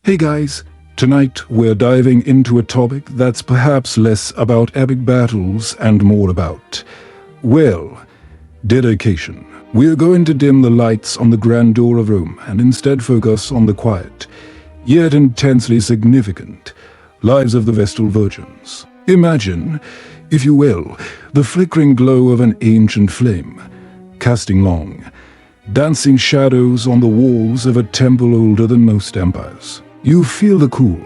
Hey guys, tonight we're diving into a topic that's perhaps less about epic battles and more about, well, dedication. We're going to dim the lights on the grandeur of Rome and instead focus on the quiet, yet intensely significant, lives of the Vestal Virgins. Imagine, if you will, the flickering glow of an ancient flame, casting long, dancing shadows on the walls of a temple older than most empires. You feel the cool,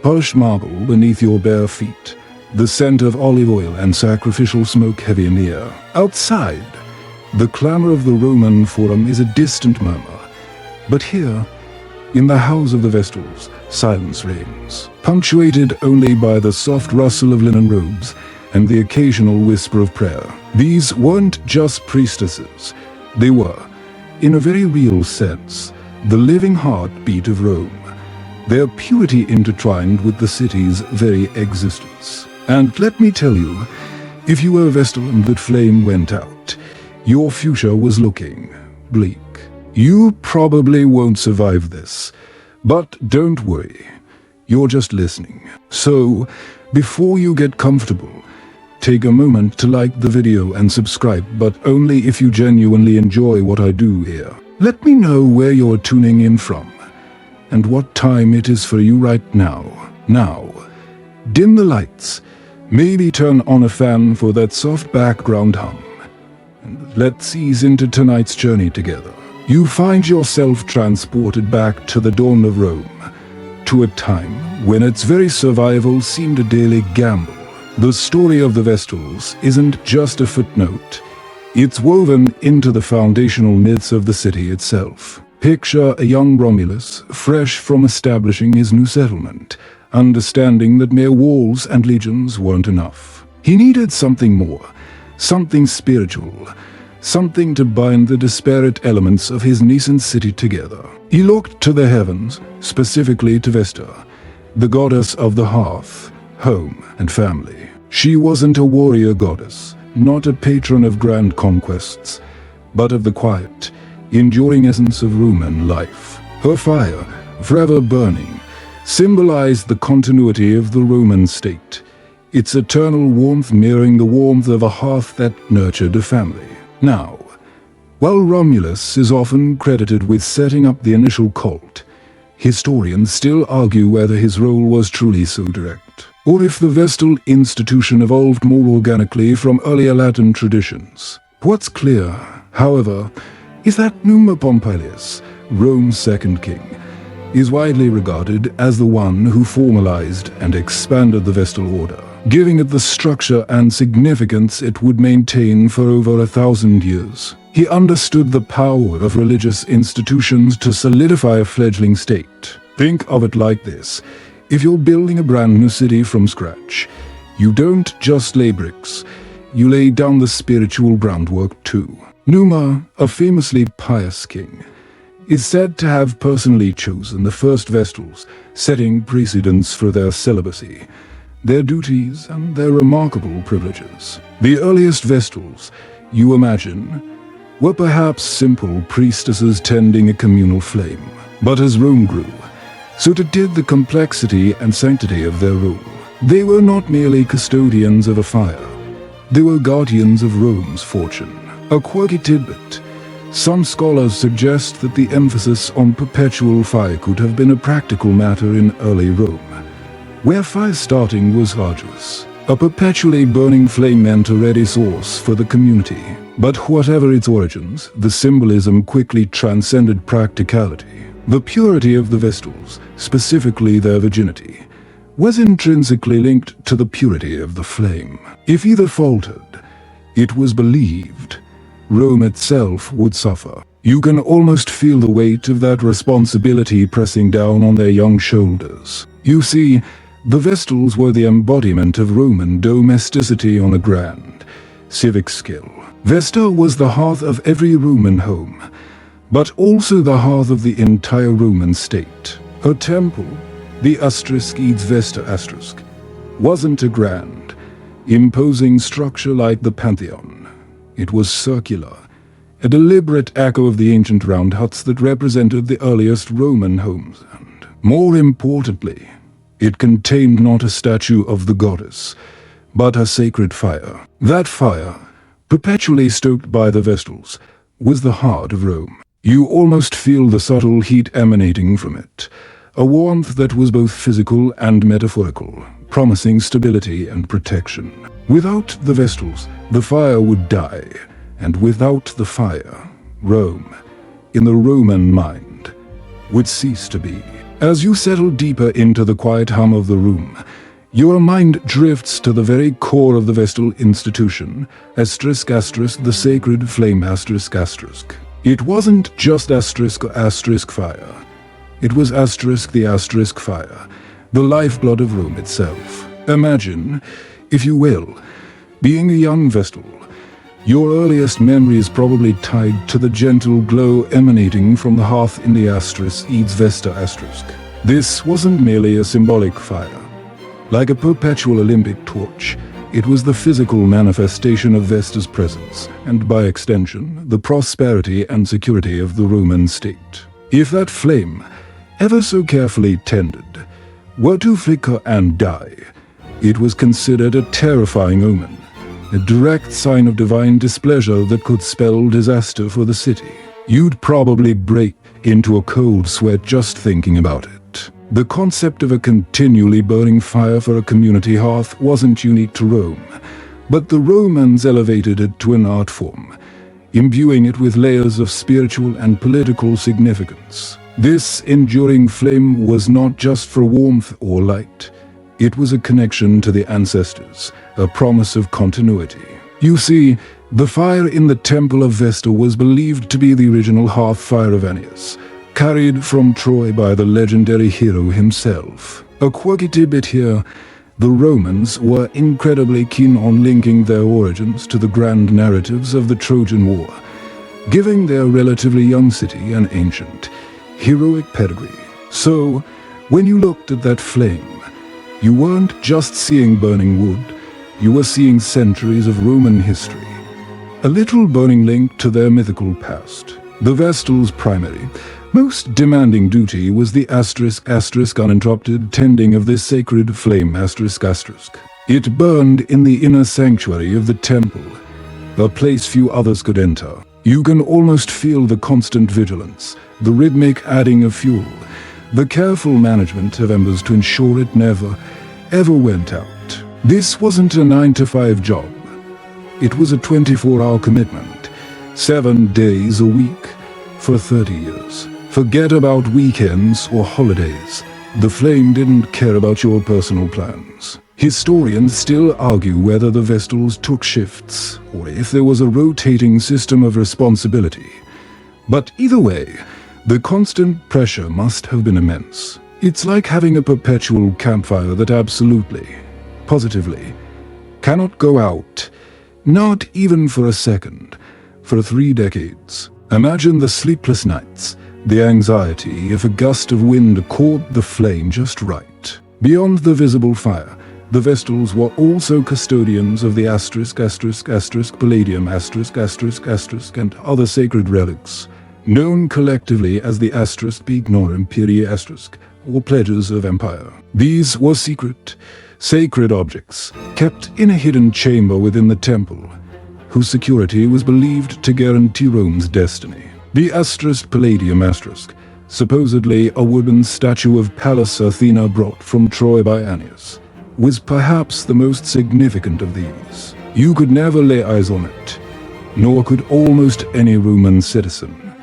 polished marble beneath your bare feet, the scent of olive oil and sacrificial smoke heavy in the air. Outside, the clamor of the Roman Forum is a distant murmur, but here, in the house of the Vestals, silence reigns, punctuated only by the soft rustle of linen robes and the occasional whisper of prayer. These weren't just priestesses, they were, in a very real sense, the living heartbeat of Rome, their purity intertwined with the city's very existence. And let me tell you, if you were a Vestal and that flame went out, your future was looking bleak. You probably won't survive this, but don't worry, you're just listening. So, before you get comfortable, take a moment to like the video and subscribe, but only if you genuinely enjoy what I do here. Let me know where you're tuning in from and what time it is for you right now. Now, dim the lights, maybe turn on a fan for that soft background hum, and let's ease into tonight's journey together. You find yourself transported back to the dawn of Rome, to a time when its very survival seemed a daily gamble. The story of the Vestals isn't just a footnote, it's woven into the foundational myths of the city itself. Picture a young Romulus, fresh from establishing his new settlement, understanding that mere walls and legions weren't enough. He needed something more, something spiritual, something to bind the disparate elements of his nascent city together. He looked to the heavens, specifically to Vesta, the goddess of the hearth, home, and family. She wasn't a warrior goddess, not a patron of grand conquests, but of the quiet, enduring essence of Roman life. Her fire, forever burning, symbolized the continuity of the Roman state, its eternal warmth mirroring the warmth of a hearth that nurtured a family. Now, while Romulus is often credited with setting up the initial cult, historians still argue whether his role was truly so direct, or if the Vestal institution evolved more organically from earlier Latin traditions. What's clear, however, is that Numa Pompilius, Rome's second king, is widely regarded as the one who formalized and expanded the Vestal order, giving it the structure and significance it would maintain for over 1,000 years. He understood the power of religious institutions to solidify a fledgling state. Think of it like this: if you're building a brand new city from scratch, you don't just lay bricks, you lay down the spiritual groundwork too. Numa, a famously pious king, is said to have personally chosen the first Vestals, setting precedents for their celibacy, their duties, and their remarkable privileges. The earliest Vestals, you imagine, were perhaps simple priestesses tending a communal flame. But as Rome grew, so did the complexity and sanctity of their role. They were not merely custodians of a fire, they were guardians of Rome's fortune. A quirky tidbit: some scholars suggest that the emphasis on perpetual fire could have been a practical matter in early Rome, where fire starting was arduous. A perpetually burning flame meant a ready source for the community. But whatever its origins, the symbolism quickly transcended practicality. The purity of the Vestals, specifically their virginity, was intrinsically linked to the purity of the flame. If either faltered, it was believed Rome itself would suffer. You can almost feel the weight of that responsibility pressing down on their young shoulders. You see, the Vestals were the embodiment of Roman domesticity on a grand, civic scale. Vesta was the hearth of every Roman home, but also the hearth of the entire Roman state. Her temple, the Vesta*, wasn't a grand, imposing structure like the Pantheon. It was circular, a deliberate echo of the ancient round huts that represented the earliest Roman homes, and More importantly, it contained not a statue of the goddess, but a sacred fire. That fire, perpetually stoked by the Vestals, was the heart of Rome. You almost feel the subtle heat emanating from it, a warmth that was both physical and metaphorical, promising stability and protection. Without the Vestals, the fire would die, and without the fire, Rome, in the Roman mind, would cease to be. As you settle deeper into the quiet hum of the room, your mind drifts to the very core of the Vestal institution, ***, the sacred flame ****. It wasn't just *** fire. It was the ** fire, the lifeblood of Rome itself. Imagine, if you will, being a young Vestal. Your earliest memory is probably tied to the gentle glow emanating from the hearth in the ****Edes Vesta***. This wasn't merely a symbolic fire. Like a perpetual Olympic torch, it was the physical manifestation of Vesta's presence, and by extension, the prosperity and security of the Roman state. If that flame, ever so carefully tended, were to flicker and die, it was considered a terrifying omen, a direct sign of divine displeasure that could spell disaster for the city. You'd probably break into a cold sweat just thinking about it. The concept of a continually burning fire for a community hearth wasn't unique to Rome, but the Romans elevated it to an art form, imbuing it with layers of spiritual and political significance. This enduring flame was not just for warmth or light. It was a connection to the ancestors, a promise of continuity. You see, the fire in the Temple of Vesta was believed to be the original hearth fire of Ennius, carried from Troy by the legendary hero himself. A quirky tidbit here: the Romans were incredibly keen on linking their origins to the grand narratives of the Trojan War, giving their relatively young city an ancient, heroic pedigree. So, when you looked at that flame, you weren't just seeing burning wood, you were seeing centuries of Roman history, a little burning link to their mythical past. The Vestal's primary, most demanding duty was the *** uninterrupted tending of this sacred flame ***. It burned in the inner sanctuary of the temple, a place few others could enter. You can almost feel the constant vigilance, the rhythmic adding of fuel, the careful management of embers to ensure it never, ever went out. This wasn't a 9-to-5 job. It was a 24-hour commitment, 7 days a week, for 30 years. Forget about weekends or holidays. The flame didn't care about your personal plans. Historians still argue whether the Vestals took shifts, or if there was a rotating system of responsibility. But either way, the constant pressure must have been immense. It's like having a perpetual campfire that absolutely, positively, cannot go out, not even for a second, for 3 decades. Imagine the sleepless nights, the anxiety if a gust of wind caught the flame just right. Beyond the visible fire, the Vestals were also custodians of the ***, palladium ***, and other sacred relics, known collectively as the ***, imperii or pledges of empire. These were secret, sacred objects, kept in a hidden chamber within the temple, whose security was believed to guarantee Rome's destiny. The palladium supposedly a wooden statue of Pallas Athena brought from Troy by Ennius, was perhaps the most significant of these. You could never lay eyes on it, nor could almost any Roman citizen,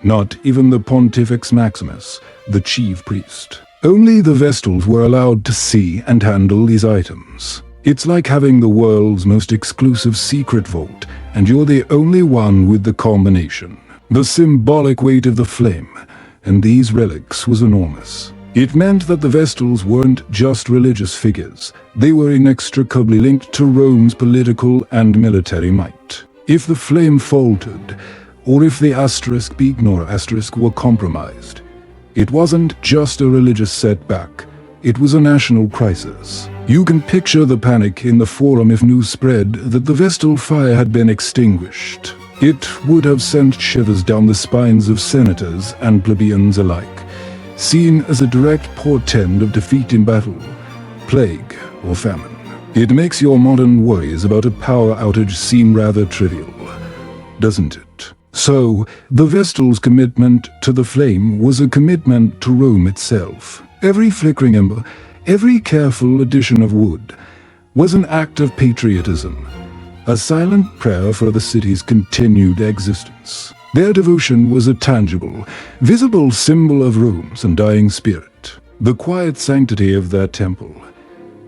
not even the Pontifex Maximus, the chief priest. Only the Vestals were allowed to see and handle these items. It's like having the world's most exclusive secret vault, and you're the only one with the combination. The symbolic weight of the flame and these relics was enormous. It meant that the Vestals weren't just religious figures, they were inextricably linked to Rome's political and military might. If the flame faltered, or if the ** were compromised, it wasn't just a religious setback, it was a national crisis. You can picture the panic in the forum if news spread that the Vestal fire had been extinguished. It would have sent shivers down the spines of senators and plebeians alike. seen as a direct portend of defeat in battle, plague, or famine. It makes your modern worries about a power outage seem rather trivial, doesn't it? So, the Vestal's commitment to the flame was a commitment to Rome itself. Every flickering ember, every careful addition of wood, was an act of patriotism, a silent prayer for the city's continued existence. Their devotion was a tangible, visible symbol of Rome's undying spirit. The quiet sanctity of their temple,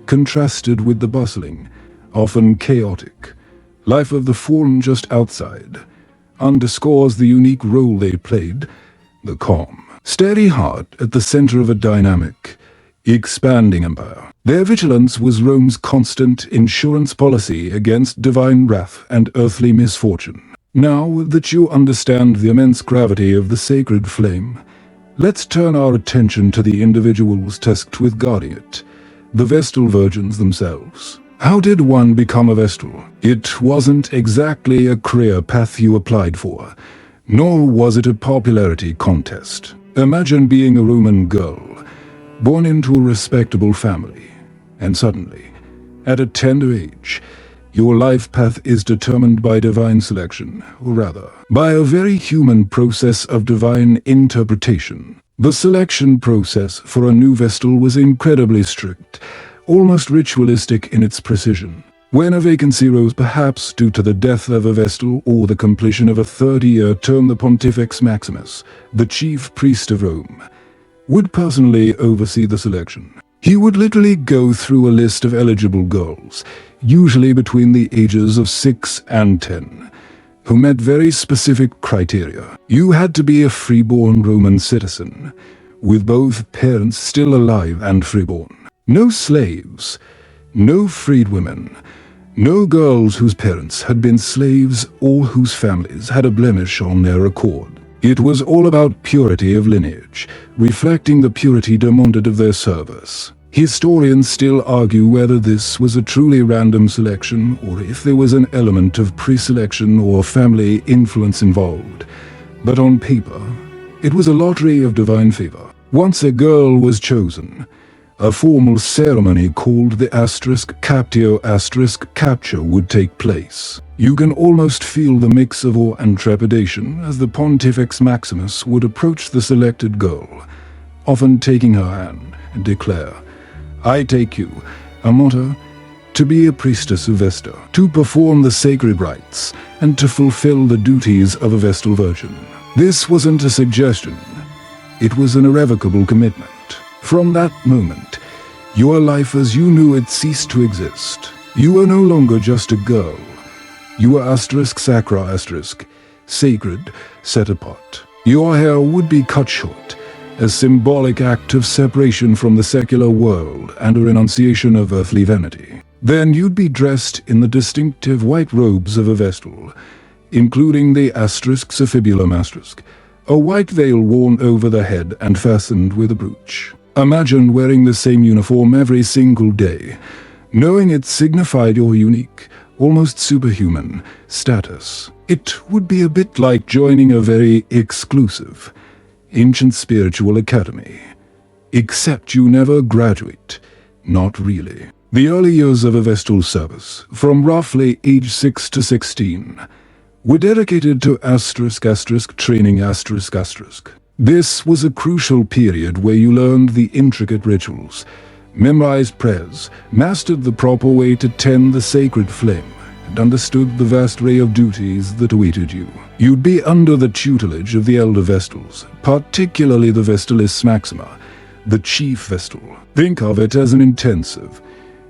contrasted with the bustling, often chaotic, life of the fallen just outside, underscores the unique role they played, the calm, steady heart at the center of a dynamic, expanding empire. Their vigilance was Rome's constant insurance policy against divine wrath and earthly misfortune. Now that you understand the immense gravity of the sacred flame, let's turn our attention to the individuals tasked with guarding it, the Vestal Virgins themselves. How did one become a Vestal? It wasn't exactly a career path you applied for, nor was it a popularity contest. Imagine being a Roman girl, born into a respectable family, and suddenly, at a tender age, your life path is determined by divine selection, or rather, by a very human process of divine interpretation. The selection process for a new Vestal was incredibly strict, almost ritualistic in its precision. When a vacancy rose, perhaps due to the death of a Vestal or the completion of a 30-year term, the Pontifex Maximus, the chief priest of Rome, would personally oversee the selection. He would literally go through a list of eligible girls, usually between the ages of 6 and 10, who met very specific criteria. You had to be a freeborn Roman citizen, with both parents still alive and freeborn. No slaves, no freedwomen, no girls whose parents had been slaves or whose families had a blemish on their record. It was all about purity of lineage, reflecting the purity demanded of their service. Historians still argue whether this was a truly random selection or if there was an element of pre-selection or family influence involved. But on paper, it was a lottery of divine favor. Once a girl was chosen, a formal ceremony called the *captio capture would take place. You can almost feel the mix of awe and trepidation as the Pontifex Maximus would approach the selected girl, often taking her hand and declare, "I take you, a motto, to be a priestess of Vesta, to perform the sacred rites, and to fulfill the duties of a Vestal Virgin." This wasn't a suggestion. It was an irrevocable commitment. From that moment, your life as you knew it ceased to exist. You were no longer just a girl. You were *sacra*, sacred, set apart. Your hair would be cut short, a symbolic act of separation from the secular world and a renunciation of earthly vanity. Then you'd be dressed in the distinctive white robes of a Vestal, including the *suffibulum*, a white veil worn over the head and fastened with a brooch. Imagine wearing the same uniform every single day, knowing it signified your unique, almost superhuman, status. It would be a bit like joining a very exclusive, ancient spiritual academy. Except you never graduate. Not really. The early years of a Vestal service, from roughly age 6 to 16, were dedicated to training *. This was a crucial period where you learned the intricate rituals, memorized prayers, mastered the proper way to tend the sacred flame, and understood the vast array of duties that awaited you. You'd be under the tutelage of the elder Vestals, particularly the Vestalis Maxima, the chief Vestal. Think of it as an intensive,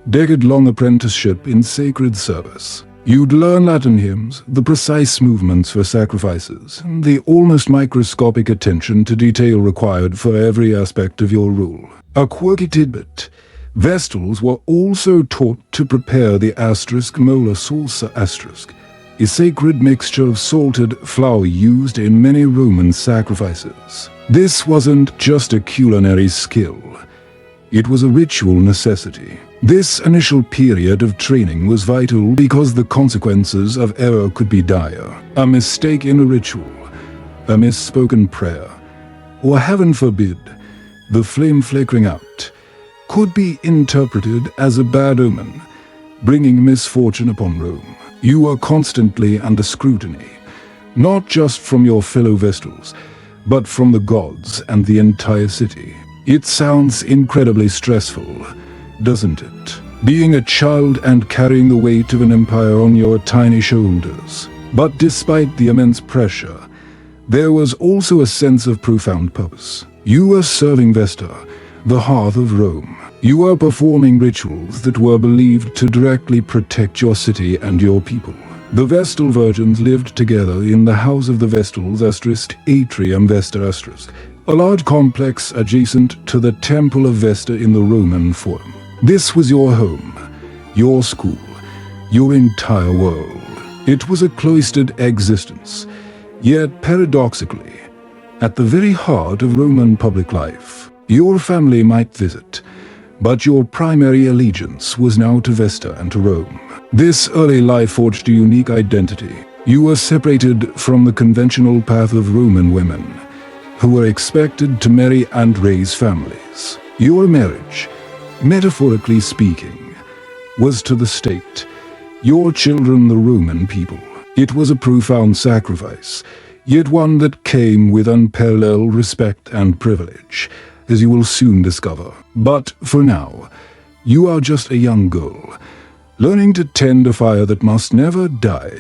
decade-long apprenticeship in sacred service. You'd learn Latin hymns, the precise movements for sacrifices, and the almost microscopic attention to detail required for every aspect of your rule. A quirky tidbit: Vestals were also taught to prepare the mola salsa a sacred mixture of salted flour used in many Roman sacrifices. This wasn't just a culinary skill. It was a ritual necessity. This initial period of training was vital because the consequences of error could be dire. A mistake in a ritual, a misspoken prayer, or heaven forbid, The flame flickering out could be interpreted as a bad omen, bringing misfortune upon Rome. You are constantly under scrutiny, not just from your fellow Vestals, but from the gods and the entire city. It sounds incredibly stressful, doesn't it? Being a child and carrying the weight of an empire on your tiny shoulders. But despite the immense pressure, there was also a sense of profound purpose. You were serving Vesta, the hearth of Rome. You were performing rituals that were believed to directly protect your city and your people. The Vestal Virgins lived together in the house of the Vestals Atrium Vesta *, a large complex adjacent to the Temple of Vesta in the Roman Forum. This was your home, your school, your entire world. It was a cloistered existence, yet paradoxically, at the very heart of Roman public life. Your family might visit, but your primary allegiance was now to Vesta and to Rome. This early life forged a unique identity. You were separated from the conventional path of Roman women, who were expected to marry and raise families. Your marriage, metaphorically speaking, was to the state, your children the Roman people. It was a profound sacrifice, yet one that came with unparalleled respect and privilege, as you will soon discover. But for now, you are just a young girl, learning to tend a fire that must never die,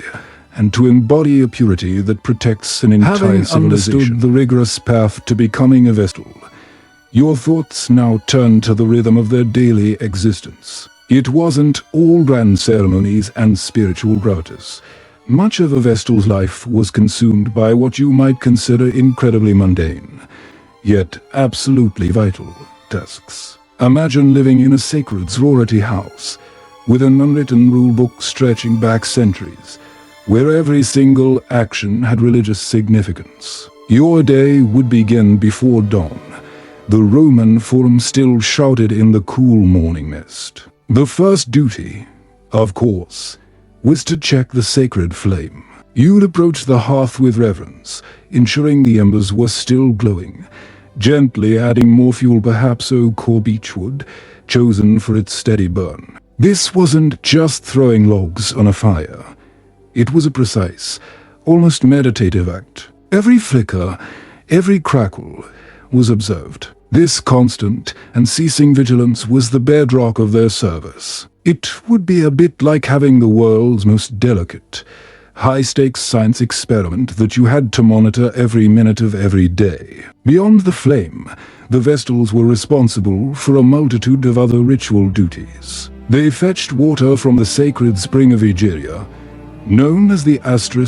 and to embody a purity that protects an entire civilization. Having understood the rigorous path to becoming a Vestal, your thoughts now turn to the rhythm of their daily existence. It wasn't all grand ceremonies and spiritual gratis. Much of a Vestal's life was consumed by what you might consider incredibly mundane, yet absolutely vital tasks. Imagine living in a sacred sorority house, with an unwritten rulebook stretching back centuries, where every single action had religious significance. Your day would begin before dawn, the Roman Forum still shrouded in the cool morning mist. The first duty, of course, was to check the sacred flame. You'd approach the hearth with reverence, ensuring the embers were still glowing, gently adding more fuel, perhaps oak or beechwood, chosen for its steady burn. This wasn't just throwing logs on a fire. It was a precise, almost meditative act. Every flicker, every crackle was observed. This constant and ceasing vigilance was the bedrock of their service. It would be a bit like having the world's most delicate, high-stakes science experiment that you had to monitor every minute of every day. Beyond the flame, the Vestals were responsible for a multitude of other ritual duties. They fetched water from the sacred spring of Egeria, known as the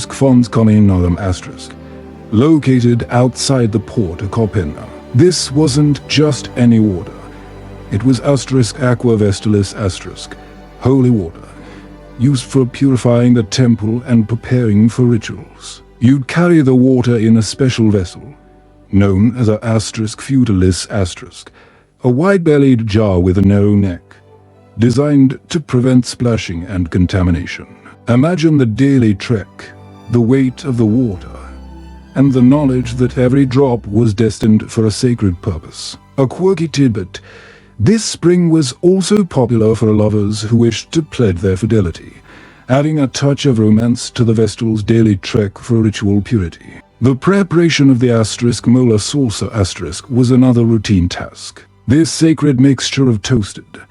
Fons Communarum *, located outside the port of Copenna. This wasn't just any water. It was Aqua Vestalis *, holy water, used for purifying the temple and preparing for rituals. You'd carry the water in a special vessel, known as a Futalis *, a wide-bellied jar with a narrow neck, designed to prevent splashing and contamination. Imagine the daily trek, the weight of the water, and the knowledge that every drop was destined for a sacred purpose. A quirky tidbit, this spring was also popular for lovers who wished to pledge their fidelity, adding a touch of romance to the Vestal's daily trek for ritual purity. The preparation of the molar salsa was another routine task. This sacred mixture of toasted,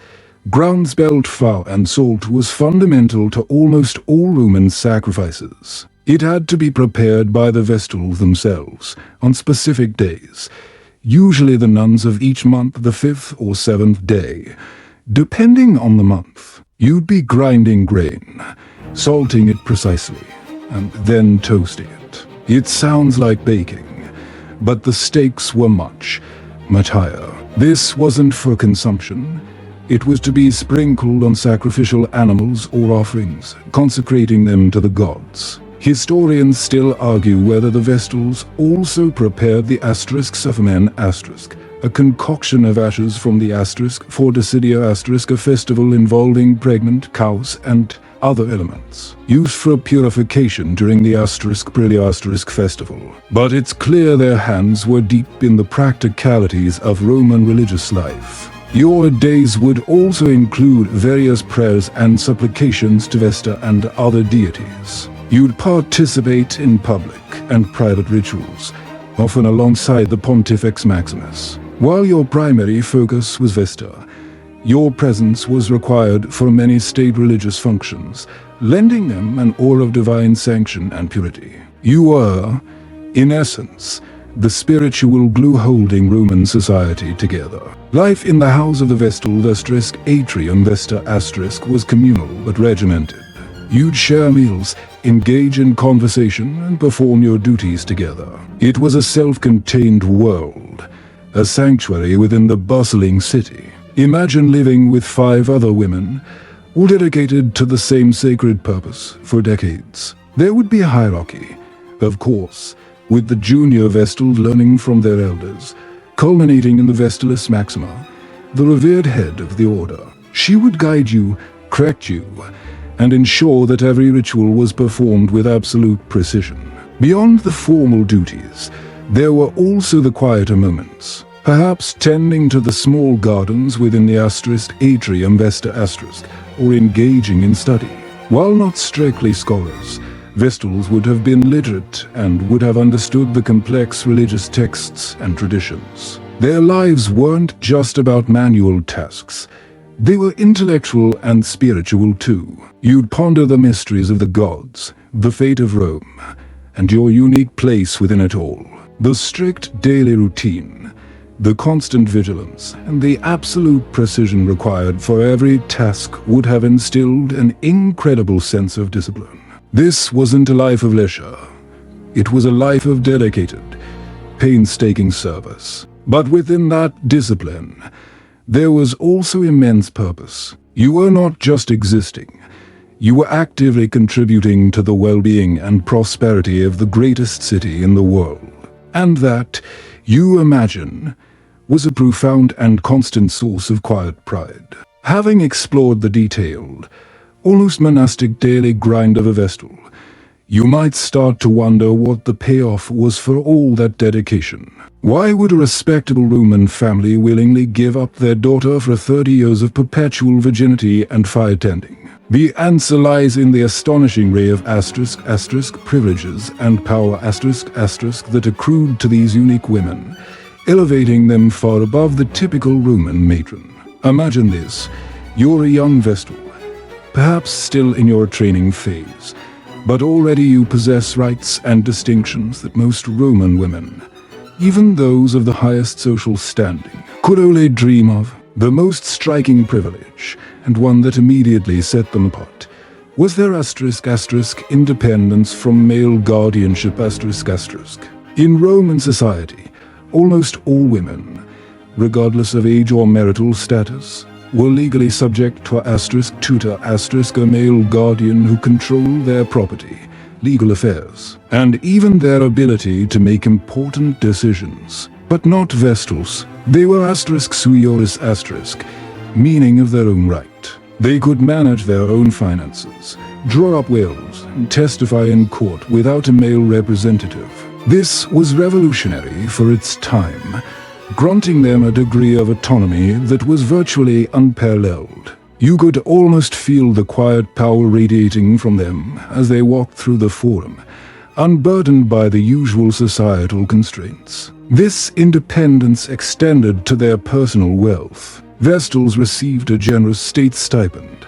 ground spelt flour and salt was fundamental to almost all Roman sacrifices. It had to be prepared by the Vestals themselves on specific days, usually the nuns of each month, the 5th or 7th day. Depending on the month, you'd be grinding grain, salting it precisely, and then toasting it. It sounds like baking, but the stakes were much, much higher. This wasn't for consumption. It was to be sprinkled on sacrificial animals or offerings, consecrating them to the gods. Historians still argue whether the Vestals also prepared the Suffermen *, a concoction of ashes from the for Decidia *, a festival involving pregnant cows and other elements, used for purification during the *** festival. But it's clear their hands were deep in the practicalities of Roman religious life. Your days would also include various prayers and supplications to Vesta and other deities. You'd participate in public and private rituals, often alongside the Pontifex Maximus. While your primary focus was Vesta, your presence was required for many state religious functions, lending them an aura of divine sanction and purity. You were, in essence, the spiritual glue holding Roman society together. Life in the house of the Vestal Atrium Vesta was communal but regimented. You'd share meals, engage in conversation, and perform your duties together. It was a self-contained world, a sanctuary within the bustling city. Imagine living with 5 other women, all dedicated to the same sacred purpose for decades. There would be a hierarchy, of course, with the junior Vestals learning from their elders, culminating in the Vestalis Maxima, the revered head of the order. She would guide you, correct you, and ensure that every ritual was performed with absolute precision. Beyond the formal duties, there were also the quieter moments, perhaps tending to the small gardens within the Atrium Vesta or engaging in study. While not strictly scholars, Vestals would have been literate and would have understood the complex religious texts and traditions. Their lives weren't just about manual tasks. They were intellectual and spiritual too. You'd ponder the mysteries of the gods, the fate of Rome, and your unique place within it all. The strict daily routine, the constant vigilance, and the absolute precision required for every task would have instilled an incredible sense of discipline. This wasn't a life of leisure. It was a life of dedicated, painstaking service. But within that discipline, there was also immense purpose. You were not just existing. You were actively contributing to the well-being and prosperity of the greatest city in the world. And that, you imagine, was a profound and constant source of quiet pride. Having explored the detailed, almost monastic daily grind of a Vestal, you might start to wonder what the payoff was for all that dedication. Why would a respectable Roman family willingly give up their daughter for 30 years of perpetual virginity and fire tending? The answer lies in the astonishing array of privileges and power that accrued to these unique women, elevating them far above the typical Roman matron. Imagine this: you're a young Vestal, perhaps still in your training phase, but already you possess rights and distinctions that most Roman women, even those of the highest social standing, could only dream of. The most striking privilege, and one that immediately set them apart, was their independence from male guardianship ***. In Roman society, almost all women, regardless of age or marital status, were legally subject to a tutor a male guardian who controlled their property, legal affairs, and even their ability to make important decisions. But not Vestals. They were sui juris meaning of their own right. They could manage their own finances, draw up wills, and testify in court without a male representative. This was revolutionary for its time, granting them a degree of autonomy that was virtually unparalleled. You could almost feel the quiet power radiating from them as they walked through the forum, unburdened by the usual societal constraints. This independence extended to their personal wealth. Vestals received a generous state stipend,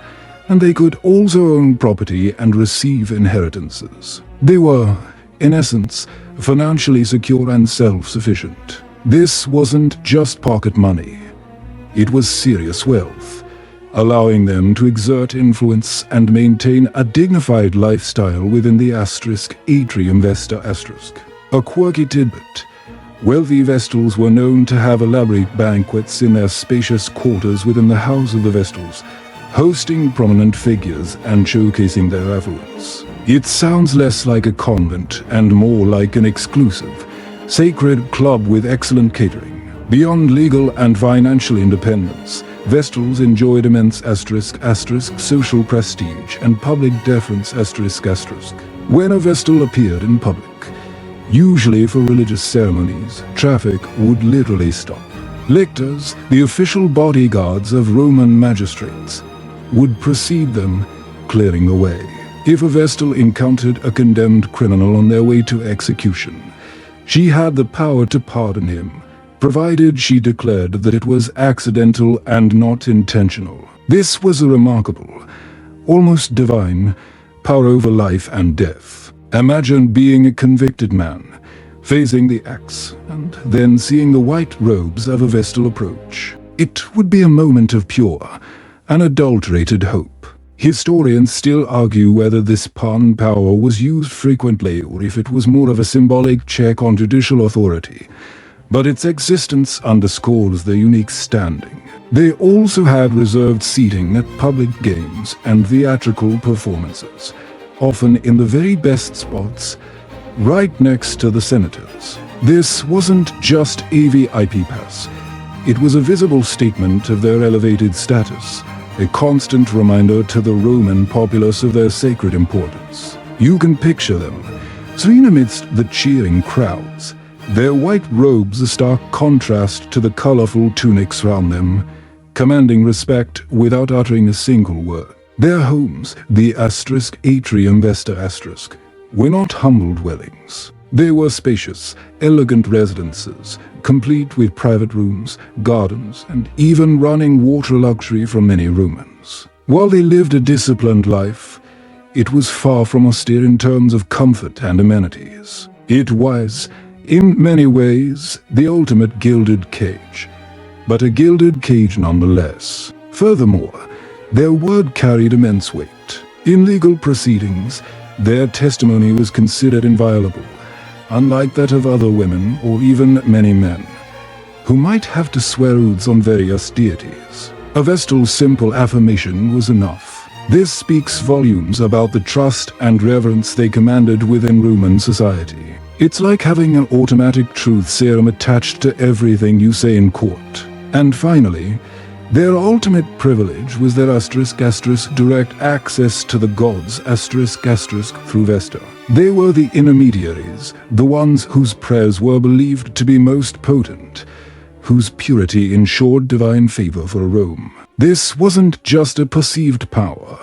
and they could also own property and receive inheritances. They were, in essence, financially secure and self-sufficient. This wasn't just pocket money. It was serious wealth, allowing them to exert influence and maintain a dignified lifestyle within the Atrium Vesta A quirky tidbit: wealthy Vestals were known to have elaborate banquets in their spacious quarters within the house of the Vestals, hosting prominent figures and showcasing their affluence. It sounds less like a convent and more like an exclusive, sacred club with excellent catering. Beyond legal and financial independence, Vestals enjoyed immense social prestige and public deference ***. When a Vestal appeared in public, usually for religious ceremonies, traffic would literally stop. Lictors, the official bodyguards of Roman magistrates, would precede them, clearing the way. If a Vestal encountered a condemned criminal on their way to execution, she had the power to pardon him, provided she declared that it was accidental and not intentional. This was a remarkable, almost divine, power over life and death. Imagine being a convicted man, facing the axe, and then seeing the white robes of a Vestal approach. It would be a moment of pure, unadulterated hope. Historians still argue whether this pawn power was used frequently or if it was more of a symbolic check on judicial authority, but its existence underscores their unique standing. They also had reserved seating at public games and theatrical performances, often in the very best spots, right next to the senators. This wasn't just a VIP pass. It was a visible statement of their elevated status, a constant reminder to the Roman populace of their sacred importance. You can picture them, serene amidst the cheering crowds, their white robes a stark contrast to the colorful tunics round them, commanding respect without uttering a single word. Their homes, the atrium Vesta, were not humble dwellings. They were spacious, elegant residences, complete with private rooms, gardens, and even running water luxury from many Romans. While they lived a disciplined life, it was far from austere in terms of comfort and amenities. It was, in many ways, the ultimate gilded cage, but a gilded cage nonetheless. Furthermore, their word carried immense weight. In legal proceedings, their testimony was considered inviolable, unlike that of other women or even many men, who might have to swear oaths on various deities. A Vestal's simple affirmation was enough. This speaks volumes about the trust and reverence they commanded within Roman society. It's like having an automatic truth serum attached to everything you say in court. And finally, their ultimate privilege was their direct access to the gods through Vesta. They were the intermediaries, the ones whose prayers were believed to be most potent, whose purity ensured divine favor for Rome. This wasn't just a perceived power.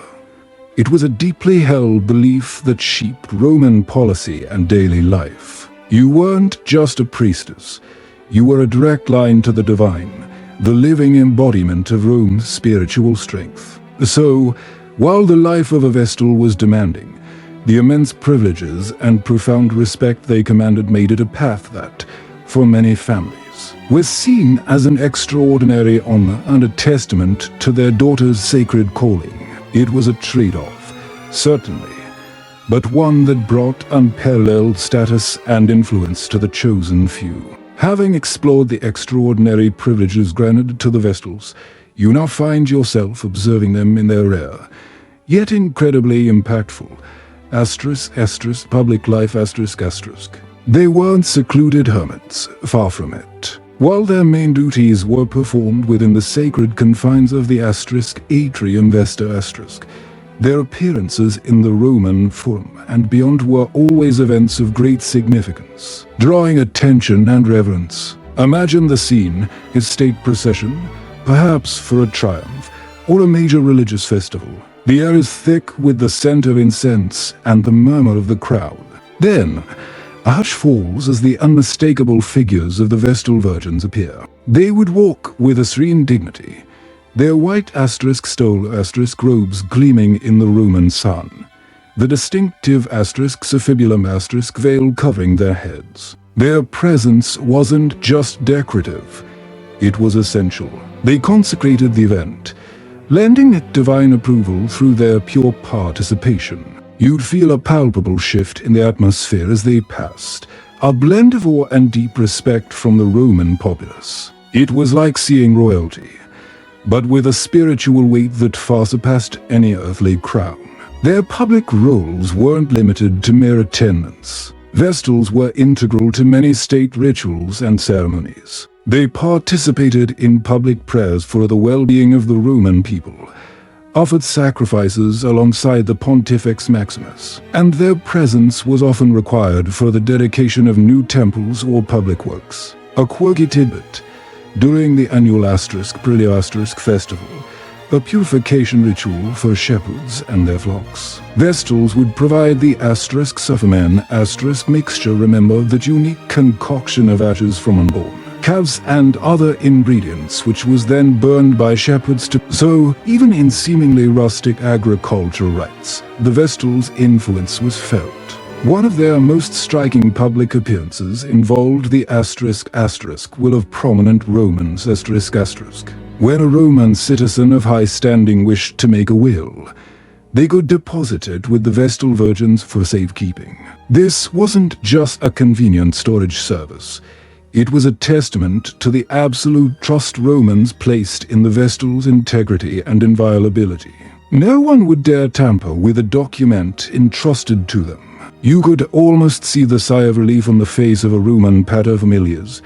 It was a deeply held belief that shaped Roman policy and daily life. You weren't just a priestess. You were a direct line to the divine, the living embodiment of Rome's spiritual strength. So, while the life of a Vestal was demanding, the immense privileges and profound respect they commanded made it a path that, for many families, was seen as an extraordinary honor and a testament to their daughter's sacred calling. It was a trade-off, certainly, but one that brought unparalleled status and influence to the chosen few. Having explored the extraordinary privileges granted to the Vestals, you now find yourself observing them in their rare, yet incredibly impactful, public life They weren't secluded hermits, far from it. While their main duties were performed within the sacred confines of the atrium Vesta their appearances in the Roman Forum and beyond were always events of great significance, drawing attention and reverence. Imagine the scene, a state procession, perhaps for a triumph, or a major religious festival. The air is thick with the scent of incense and the murmur of the crowd. Then, a hush falls as the unmistakable figures of the Vestal Virgins appear. They would walk with a serene dignity, their white stole robes gleaming in the Roman sun, the distinctive suffibulum veil covering their heads. Their presence wasn't just decorative, it was essential. They consecrated the event, lending it divine approval through their pure participation. You'd feel a palpable shift in the atmosphere as they passed, a blend of awe and deep respect from the Roman populace. It was like seeing royalty, but with a spiritual weight that far surpassed any earthly crown. Their public roles weren't limited to mere attendance. Vestals were integral to many state rituals and ceremonies. They participated in public prayers for the well-being of the Roman people, offered sacrifices alongside the Pontifex Maximus, and their presence was often required for the dedication of new temples or public works. A quirky tidbit: during the annual **** festival, a purification ritual for shepherds and their flocks, Vestals would provide the ****sufferman mixture. Remember that unique concoction of ashes from unborn calves and other ingredients, which was then burned by shepherds so even in seemingly rustic agricultural rites, the Vestals' influence was felt. One of their most striking public appearances involved the **** will of prominent Romans ***. When a Roman citizen of high standing wished to make a will, they could deposit it with the Vestal Virgins for safekeeping. This wasn't just a convenient storage service. It was a testament to the absolute trust Romans placed in the Vestals' integrity and inviolability. No one would dare tamper with a document entrusted to them. You could almost see the sigh of relief on the face of a Roman paterfamilias,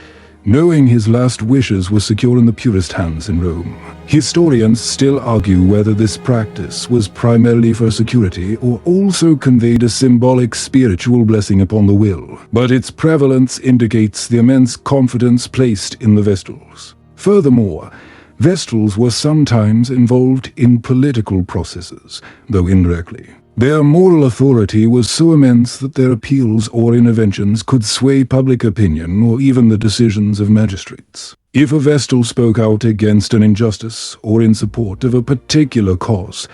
knowing his last wishes were secure in the purest hands in Rome. Historians still argue whether this practice was primarily for security or also conveyed a symbolic spiritual blessing upon the will, but its prevalence indicates the immense confidence placed in the Vestals. Furthermore, Vestals were sometimes involved in political processes, though indirectly. Their moral authority was so immense that their appeals or interventions could sway public opinion or even the decisions of magistrates. If a Vestal spoke out against an injustice or in support of a particular cause,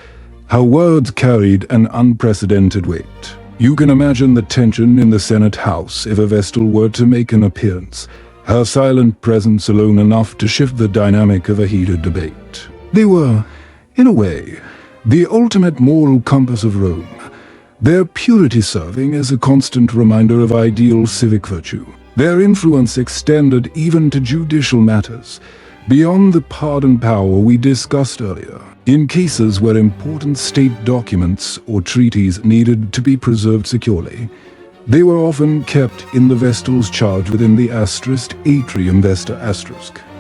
her words carried an unprecedented weight. You can imagine the tension in the Senate House if a Vestal were to make an appearance, her silent presence alone enough to shift the dynamic of a heated debate. They were, in a way, the ultimate moral compass of Rome, their purity serving as a constant reminder of ideal civic virtue. Their influence extended even to judicial matters, beyond the pardon power we discussed earlier. In cases where important state documents or treaties needed to be preserved securely, they were often kept in the Vestals' charge within the ***atrium Vesta***.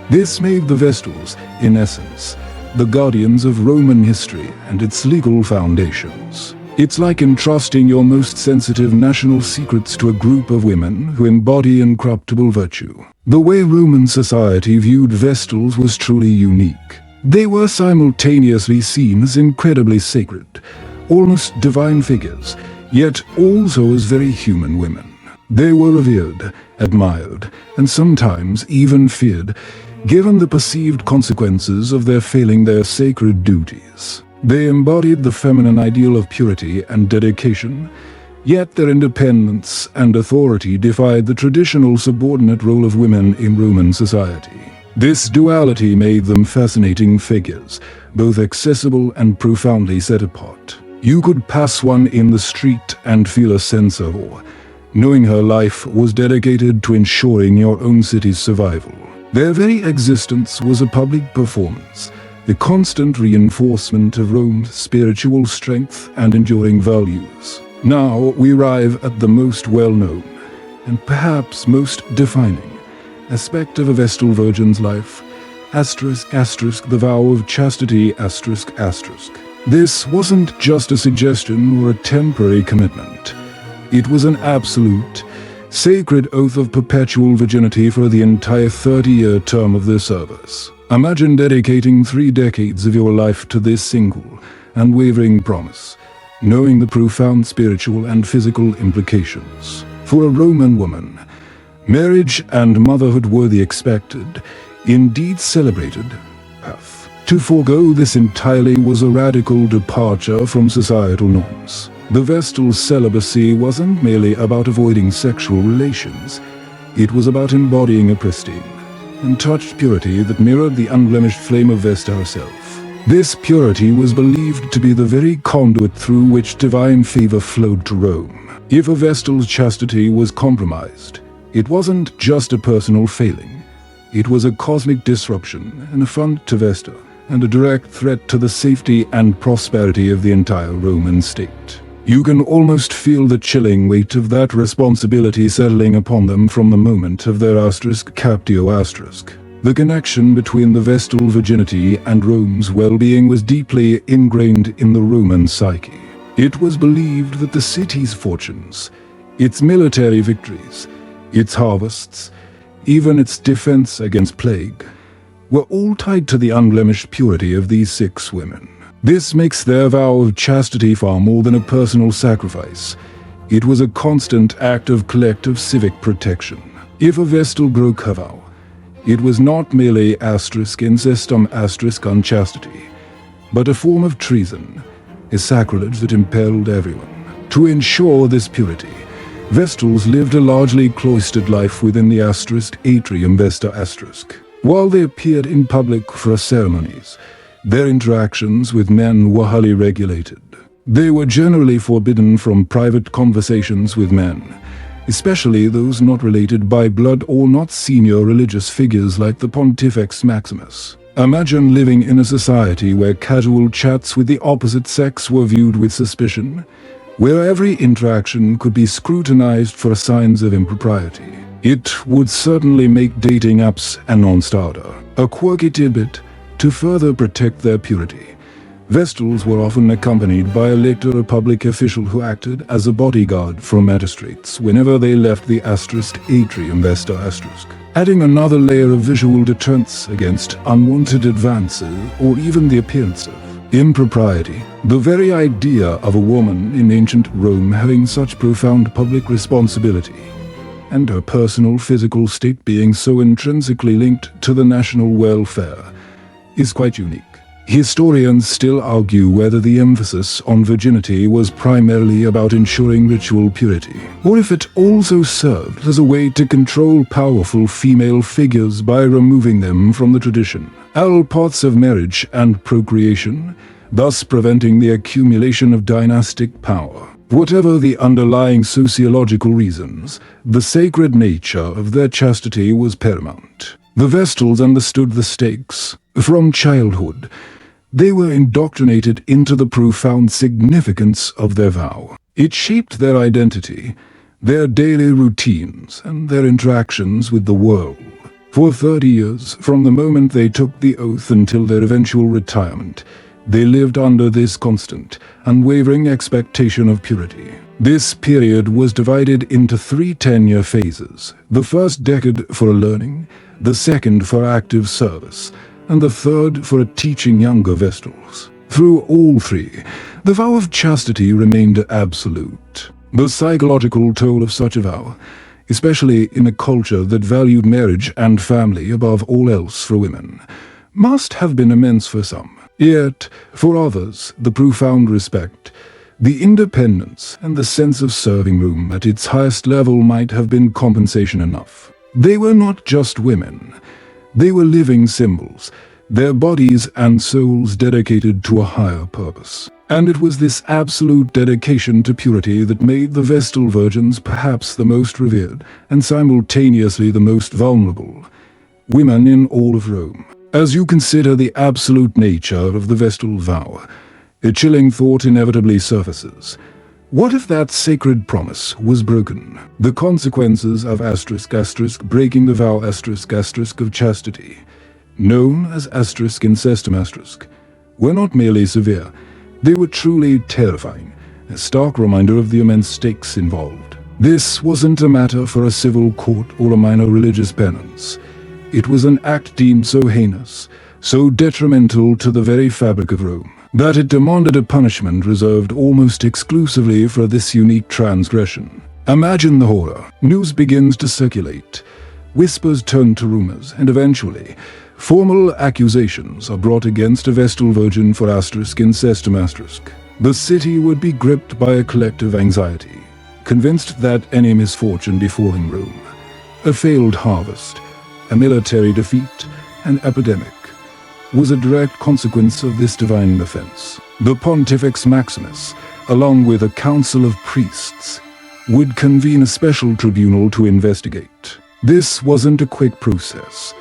This made the Vestals, in essence, the guardians of Roman history and its legal foundations. It's like entrusting your most sensitive national secrets to a group of women who embody incorruptible virtue. The way Roman society viewed Vestals was truly unique. They were simultaneously seen as incredibly sacred, almost divine figures, yet also as very human women. They were revered, admired, and sometimes even feared, given the perceived consequences of their failing their sacred duties. They embodied the feminine ideal of purity and dedication, yet their independence and authority defied the traditional subordinate role of women in Roman society. This duality made them fascinating figures, both accessible and profoundly set apart. You could pass one in the street and feel a sense of awe, knowing her life was dedicated to ensuring your own city's survival. Their very existence was a public performance, the constant reinforcement of Rome's spiritual strength and enduring values. Now we arrive at the most well-known, and perhaps most defining, aspect of a Vestal Virgin's life, ***, the vow of chastity ***. This wasn't just a suggestion or a temporary commitment. It was an absolute, sacred oath of perpetual virginity for the entire 30-year term of their service. Imagine dedicating 3 decades of your life to this single, unwavering promise, knowing the profound spiritual and physical implications. For a Roman woman, marriage and motherhood were the expected, indeed celebrated, path. To forego this entirely was a radical departure from societal norms. The Vestal celibacy wasn't merely about avoiding sexual relations. It was about embodying a pristine, untouched purity that mirrored the unblemished flame of Vesta herself. This purity was believed to be the very conduit through which divine favor flowed to Rome. If a Vestal's chastity was compromised, it wasn't just a personal failing. It was a cosmic disruption, an affront to Vesta, and a direct threat to the safety and prosperity of the entire Roman state. You can almost feel the chilling weight of that responsibility settling upon them from the moment of their *captio*. The connection between the Vestal virginity and Rome's well-being was deeply ingrained in the Roman psyche. It was believed that the city's fortunes, its military victories, its harvests, even its defense against plague, were all tied to the unblemished purity of these 6 women. This makes their vow of chastity far more than a personal sacrifice. It was a constant act of collective civic protection. If a Vestal broke her vow, it was not merely *incestum* unchastity, but a form of treason, a sacrilege that impelled everyone. To ensure this purity, Vestals lived a largely cloistered life within the *atrium Vesta*. While they appeared in public for ceremonies, their interactions with men were highly regulated. They were generally forbidden from private conversations with men, especially those not related by blood or not senior religious figures like the Pontifex Maximus. Imagine living in a society where casual chats with the opposite sex were viewed with suspicion, where every interaction could be scrutinized for signs of impropriety. It would certainly make dating apps a non-starter. A quirky tidbit: to further protect their purity, Vestals were often accompanied by a lictor or public official who acted as a bodyguard for magistrates whenever they left the *atrium Vesta*, adding another layer of visual deterrence against unwanted advances or even the appearance of impropriety. The very idea of a woman in ancient Rome having such profound public responsibility, and her personal physical state being so intrinsically linked to the national welfare, is quite unique. Historians still argue whether the emphasis on virginity was primarily about ensuring ritual purity, or if it also served as a way to control powerful female figures by removing them from the traditional paths of marriage and procreation, thus preventing the accumulation of dynastic power. Whatever the underlying sociological reasons, the sacred nature of their chastity was paramount. The Vestals understood the stakes. From childhood, they were indoctrinated into the profound significance of their vow. It shaped their identity, their daily routines, and their interactions with the world. For 30 years, from the moment they took the oath until their eventual retirement, they lived under this constant, unwavering expectation of purity. This period was divided into 3 10-year phases: the first decade for learning, the second for active service, and the third for teaching younger Vestals. Through all 3, the vow of chastity remained absolute. The psychological toll of such a vow, especially in a culture that valued marriage and family above all else for women, must have been immense for some. Yet, for others, the profound respect, the independence, and the sense of serving Rome at its highest level might have been compensation enough. They were not just women. They were living symbols, their bodies and souls dedicated to a higher purpose. And it was this absolute dedication to purity that made the Vestal Virgins perhaps the most revered, and simultaneously the most vulnerable, women in all of Rome. As you consider the absolute nature of the Vestal vow, a chilling thought inevitably surfaces. What if that sacred promise was broken? The consequences of ** breaking the vow ** of chastity, known as *incestum*, were not merely severe, they were truly terrifying, a stark reminder of the immense stakes involved. This wasn't a matter for a civil court or a minor religious penance. It was an act deemed so heinous, so detrimental to the very fabric of Rome, that it demanded a punishment reserved almost exclusively for this unique transgression. Imagine the horror. News begins to circulate. Whispers turn to rumors, and eventually, formal accusations are brought against a Vestal Virgin for *incestum*. The city would be gripped by a collective anxiety, convinced that any misfortune befalling Rome, a failed harvest, a military defeat, an epidemic, was a direct consequence of this divine offense. The Pontifex Maximus, along with a council of priests, would convene a special tribunal to investigate. This wasn't a quick process.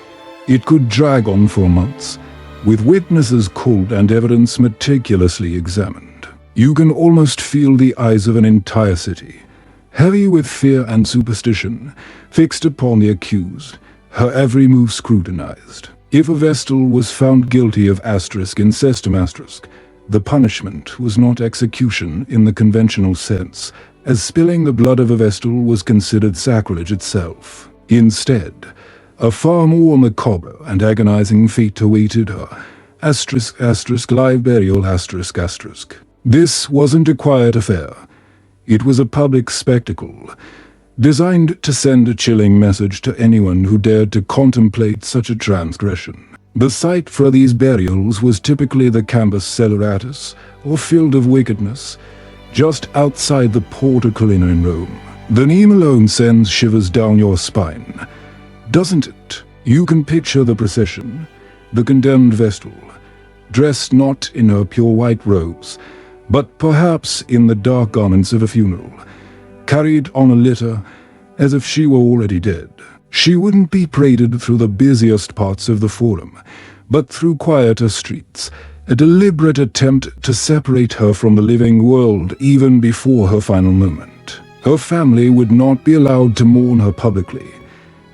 It could drag on for months, with witnesses called and evidence meticulously examined. You can almost feel the eyes of an entire city, heavy with fear and superstition, fixed upon the accused, her every move scrutinized. If a Vestal was found guilty of incestum, the punishment was not execution in the conventional sense, as spilling the blood of a Vestal was considered sacrilege itself. Instead, a far more macabre and agonizing fate awaited her. Live burial. This wasn't a quiet affair. It was a public spectacle, designed to send a chilling message to anyone who dared to contemplate such a transgression. The site for these burials was typically the Campus Celeratus, or Field of Wickedness, just outside the Porta Collina in Rome. The name alone sends shivers down your spine, doesn't it? You can picture the procession, the condemned Vestal, dressed not in her pure white robes, but perhaps in the dark garments of a funeral, carried on a litter as if she were already dead. She wouldn't be paraded through the busiest parts of the Forum, but through quieter streets, a deliberate attempt to separate her from the living world even before her final moment. Her family would not be allowed to mourn her publicly.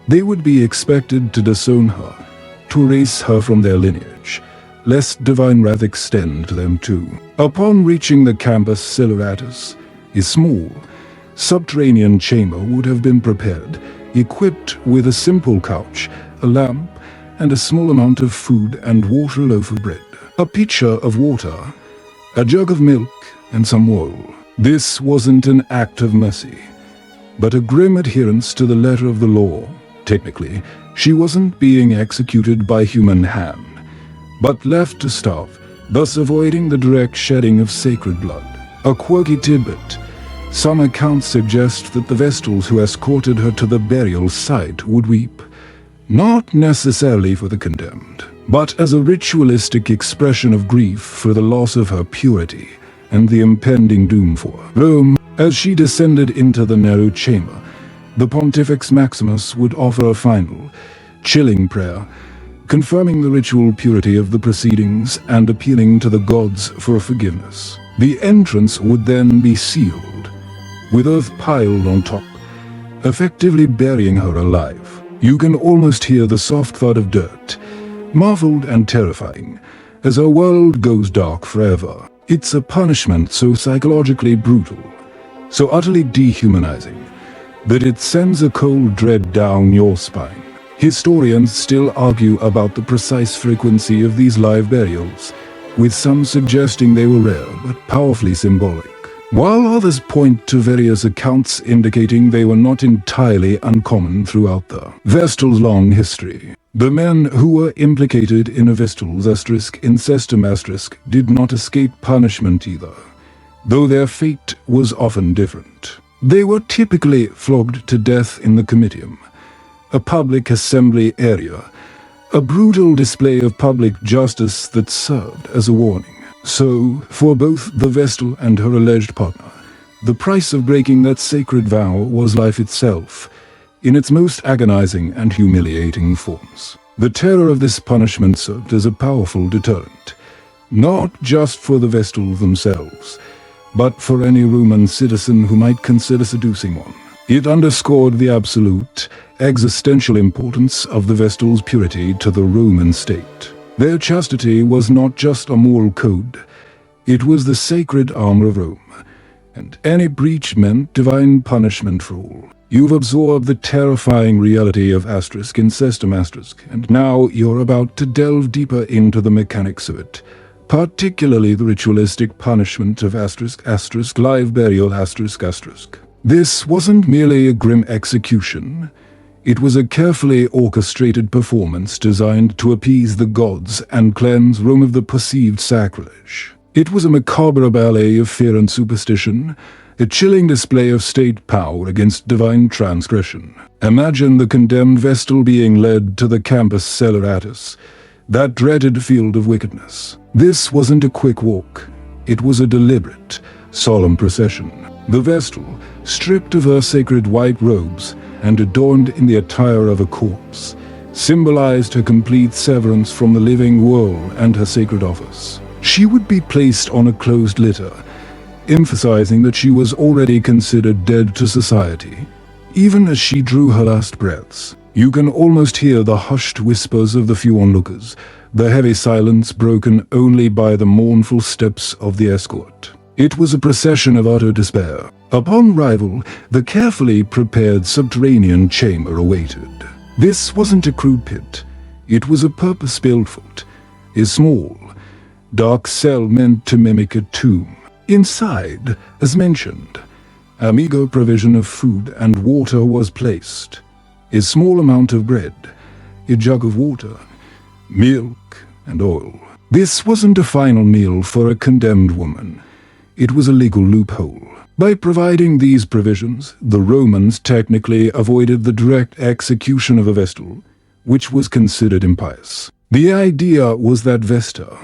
They would be expected to disown her, to erase her from their lineage, lest divine wrath extend to them too. Upon reaching the Campus Celeratus, a small, subterranean chamber would have been prepared, equipped with a simple couch, a lamp, and a small amount of food and water, a loaf of bread, a pitcher of water, a jug of milk, and some oil. This wasn't an act of mercy, but a grim adherence to the letter of the law. Technically, she wasn't being executed by human hand, but left to starve, thus avoiding the direct shedding of sacred blood. A quirky tidbit. Some accounts suggest that the Vestals who escorted her to the burial site would weep, not necessarily for the condemned, but as a ritualistic expression of grief for the loss of her purity and the impending doom for Rome. As she descended into the narrow chamber, the Pontifex Maximus would offer a final, chilling prayer, confirming the ritual purity of the proceedings and appealing to the gods for forgiveness. The entrance would then be sealed, with earth piled on top, effectively burying her alive. You can almost hear the soft thud of dirt, muffled and terrifying, as her world goes dark forever. It's a punishment so psychologically brutal, so utterly dehumanizing, that it sends a cold dread down your spine. Historians still argue about the precise frequency of these live burials, with some suggesting they were rare but powerfully symbolic, while others point to various accounts indicating they were not entirely uncommon throughout the Vestal's long history. The men who were implicated in a Vestal's incestum did not escape punishment either, though their fate was often different. They were typically flogged to death in the Comitium, a public assembly area, a brutal display of public justice that served as a warning. So, for both the Vestal and her alleged partner, the price of breaking that sacred vow was life itself, in its most agonizing and humiliating forms. The terror of this punishment served as a powerful deterrent, not just for the Vestal themselves, but for any Roman citizen who might consider seducing one. It underscored the absolute, existential importance of the Vestal's purity to the Roman state. Their chastity was not just a moral code, it was the sacred armor of Rome, and any breach meant divine punishment for all. You've absorbed the terrifying reality of incestum, and now you're about to delve deeper into the mechanics of it, particularly the ritualistic punishment of live burial. This wasn't merely a grim execution. It was a carefully orchestrated performance designed to appease the gods and cleanse Rome of the perceived sacrilege. It was a macabre ballet of fear and superstition, a chilling display of state power against divine transgression. Imagine the condemned Vestal being led to the Campus Celeratus, that dreaded field of wickedness. This wasn't a quick walk. It was a deliberate, solemn procession. The Vestal, stripped of her sacred white robes and adorned in the attire of a corpse, symbolized her complete severance from the living world and her sacred office. She would be placed on a closed litter, emphasizing that she was already considered dead to society. Even as she drew her last breaths, you can almost hear the hushed whispers of the few onlookers, the heavy silence broken only by the mournful steps of the escort. It was a procession of utter despair. Upon arrival, the carefully prepared subterranean chamber awaited. This wasn't a crude pit. It was a purpose-built vault, a small, dark cell meant to mimic a tomb. Inside, as mentioned, a meager provision of food and water was placed. A small amount of bread, a jug of water, milk and oil. This wasn't a final meal for a condemned woman. It was a legal loophole. By providing these provisions, the Romans technically avoided the direct execution of a Vestal, which was considered impious. The idea was that Vesta,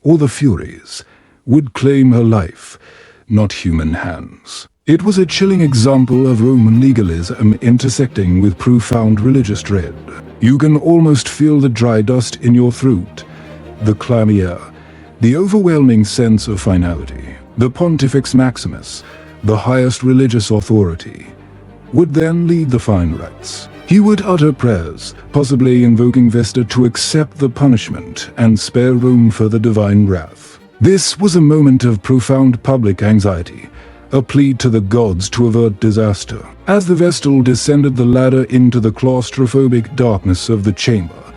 or the Furies, would claim her life, not human hands. It was a chilling example of Roman legalism intersecting with profound religious dread. You can almost feel the dry dust in your throat, the clammy air, the overwhelming sense of finality. The Pontifex Maximus, the highest religious authority, would then lead the fine rites. He would utter prayers, possibly invoking Vesta to accept the punishment and spare Rome for the divine wrath. This was a moment of profound public anxiety, a plea to the gods to avert disaster. As the Vestal descended the ladder into the claustrophobic darkness of the chamber,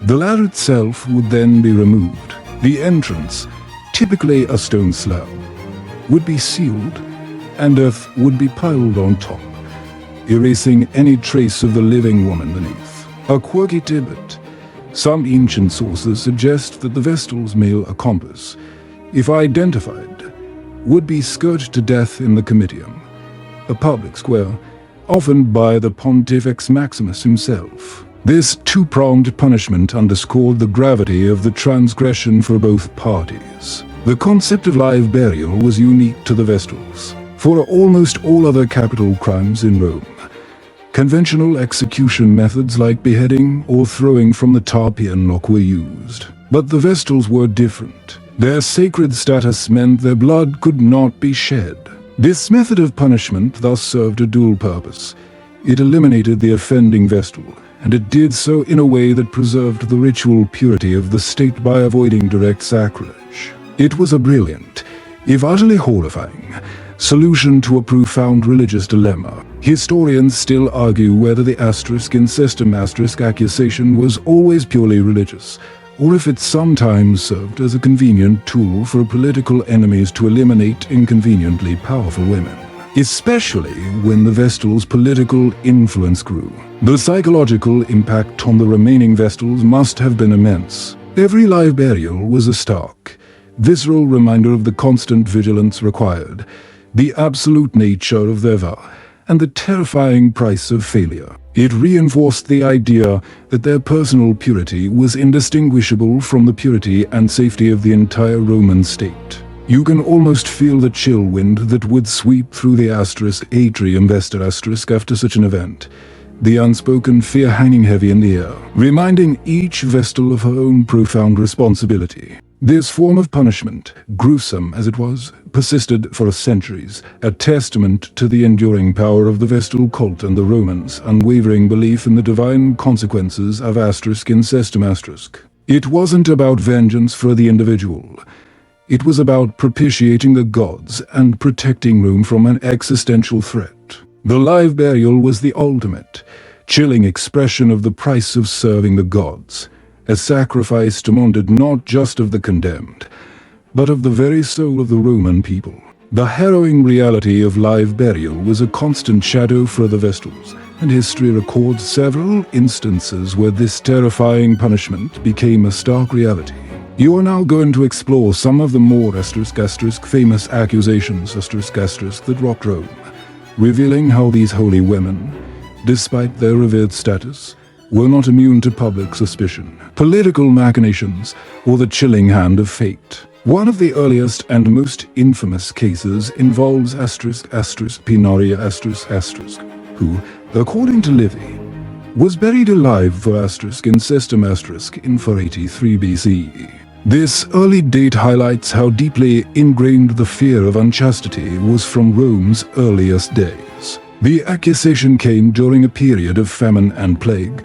the ladder itself would then be removed. The entrance, typically a stone slab, would be sealed, and earth would be piled on top, erasing any trace of the living woman beneath. A quirky tidbit. Some ancient sources suggest that the Vestal's male accomplice, if identified, would be scourged to death in the Comitium, a public square, often by the Pontifex Maximus himself. This two-pronged punishment underscored the gravity of the transgression for both parties. The concept of live burial was unique to the Vestals. For almost all other capital crimes in Rome, conventional execution methods like beheading or throwing from the Tarpeian lock were used. But the Vestals were different. Their sacred status meant their blood could not be shed. This method of punishment thus served a dual purpose. It eliminated the offending Vestal, and it did so in a way that preserved the ritual purity of the state by avoiding direct sacrilege. It was a brilliant, if utterly horrifying, solution to a profound religious dilemma. Historians still argue whether the asterisk in system asterisk accusation was always purely religious, or if it sometimes served as a convenient tool for political enemies to eliminate inconveniently powerful women, especially when the Vestal's political influence grew. The psychological impact on the remaining Vestals must have been immense. Every live burial was a stark, visceral reminder of the constant vigilance required, the absolute nature of their vow, and the terrifying price of failure. It reinforced the idea that their personal purity was indistinguishable from the purity and safety of the entire Roman state. You can almost feel the chill wind that would sweep through the asterisk atrium Vesta asterisk after such an event, the unspoken fear hanging heavy in the air, reminding each Vestal of her own profound responsibility. This form of punishment, gruesome as it was, persisted for centuries, a testament to the enduring power of the Vestal cult and the Romans' unwavering belief in the divine consequences of asterisk incestum asterisk. It wasn't about vengeance for the individual. It was about propitiating the gods and protecting Rome from an existential threat. The live burial was the ultimate, chilling expression of the price of serving the gods, a sacrifice demanded not just of the condemned, but of the very soul of the Roman people. The harrowing reality of live burial was a constant shadow for the Vestals, and history records several instances where this terrifying punishment became a stark reality. You are now going to explore some of the more famous accusations that rocked Rome, revealing how these holy women, despite their revered status, were not immune to public suspicion, political machinations, or the chilling hand of fate. One of the earliest and most infamous cases involves Pinaria who, according to Livy, was buried alive for in system in 483 BCE. This early date highlights how deeply ingrained the fear of unchastity was from Rome's earliest days. The accusation came during a period of famine and plague,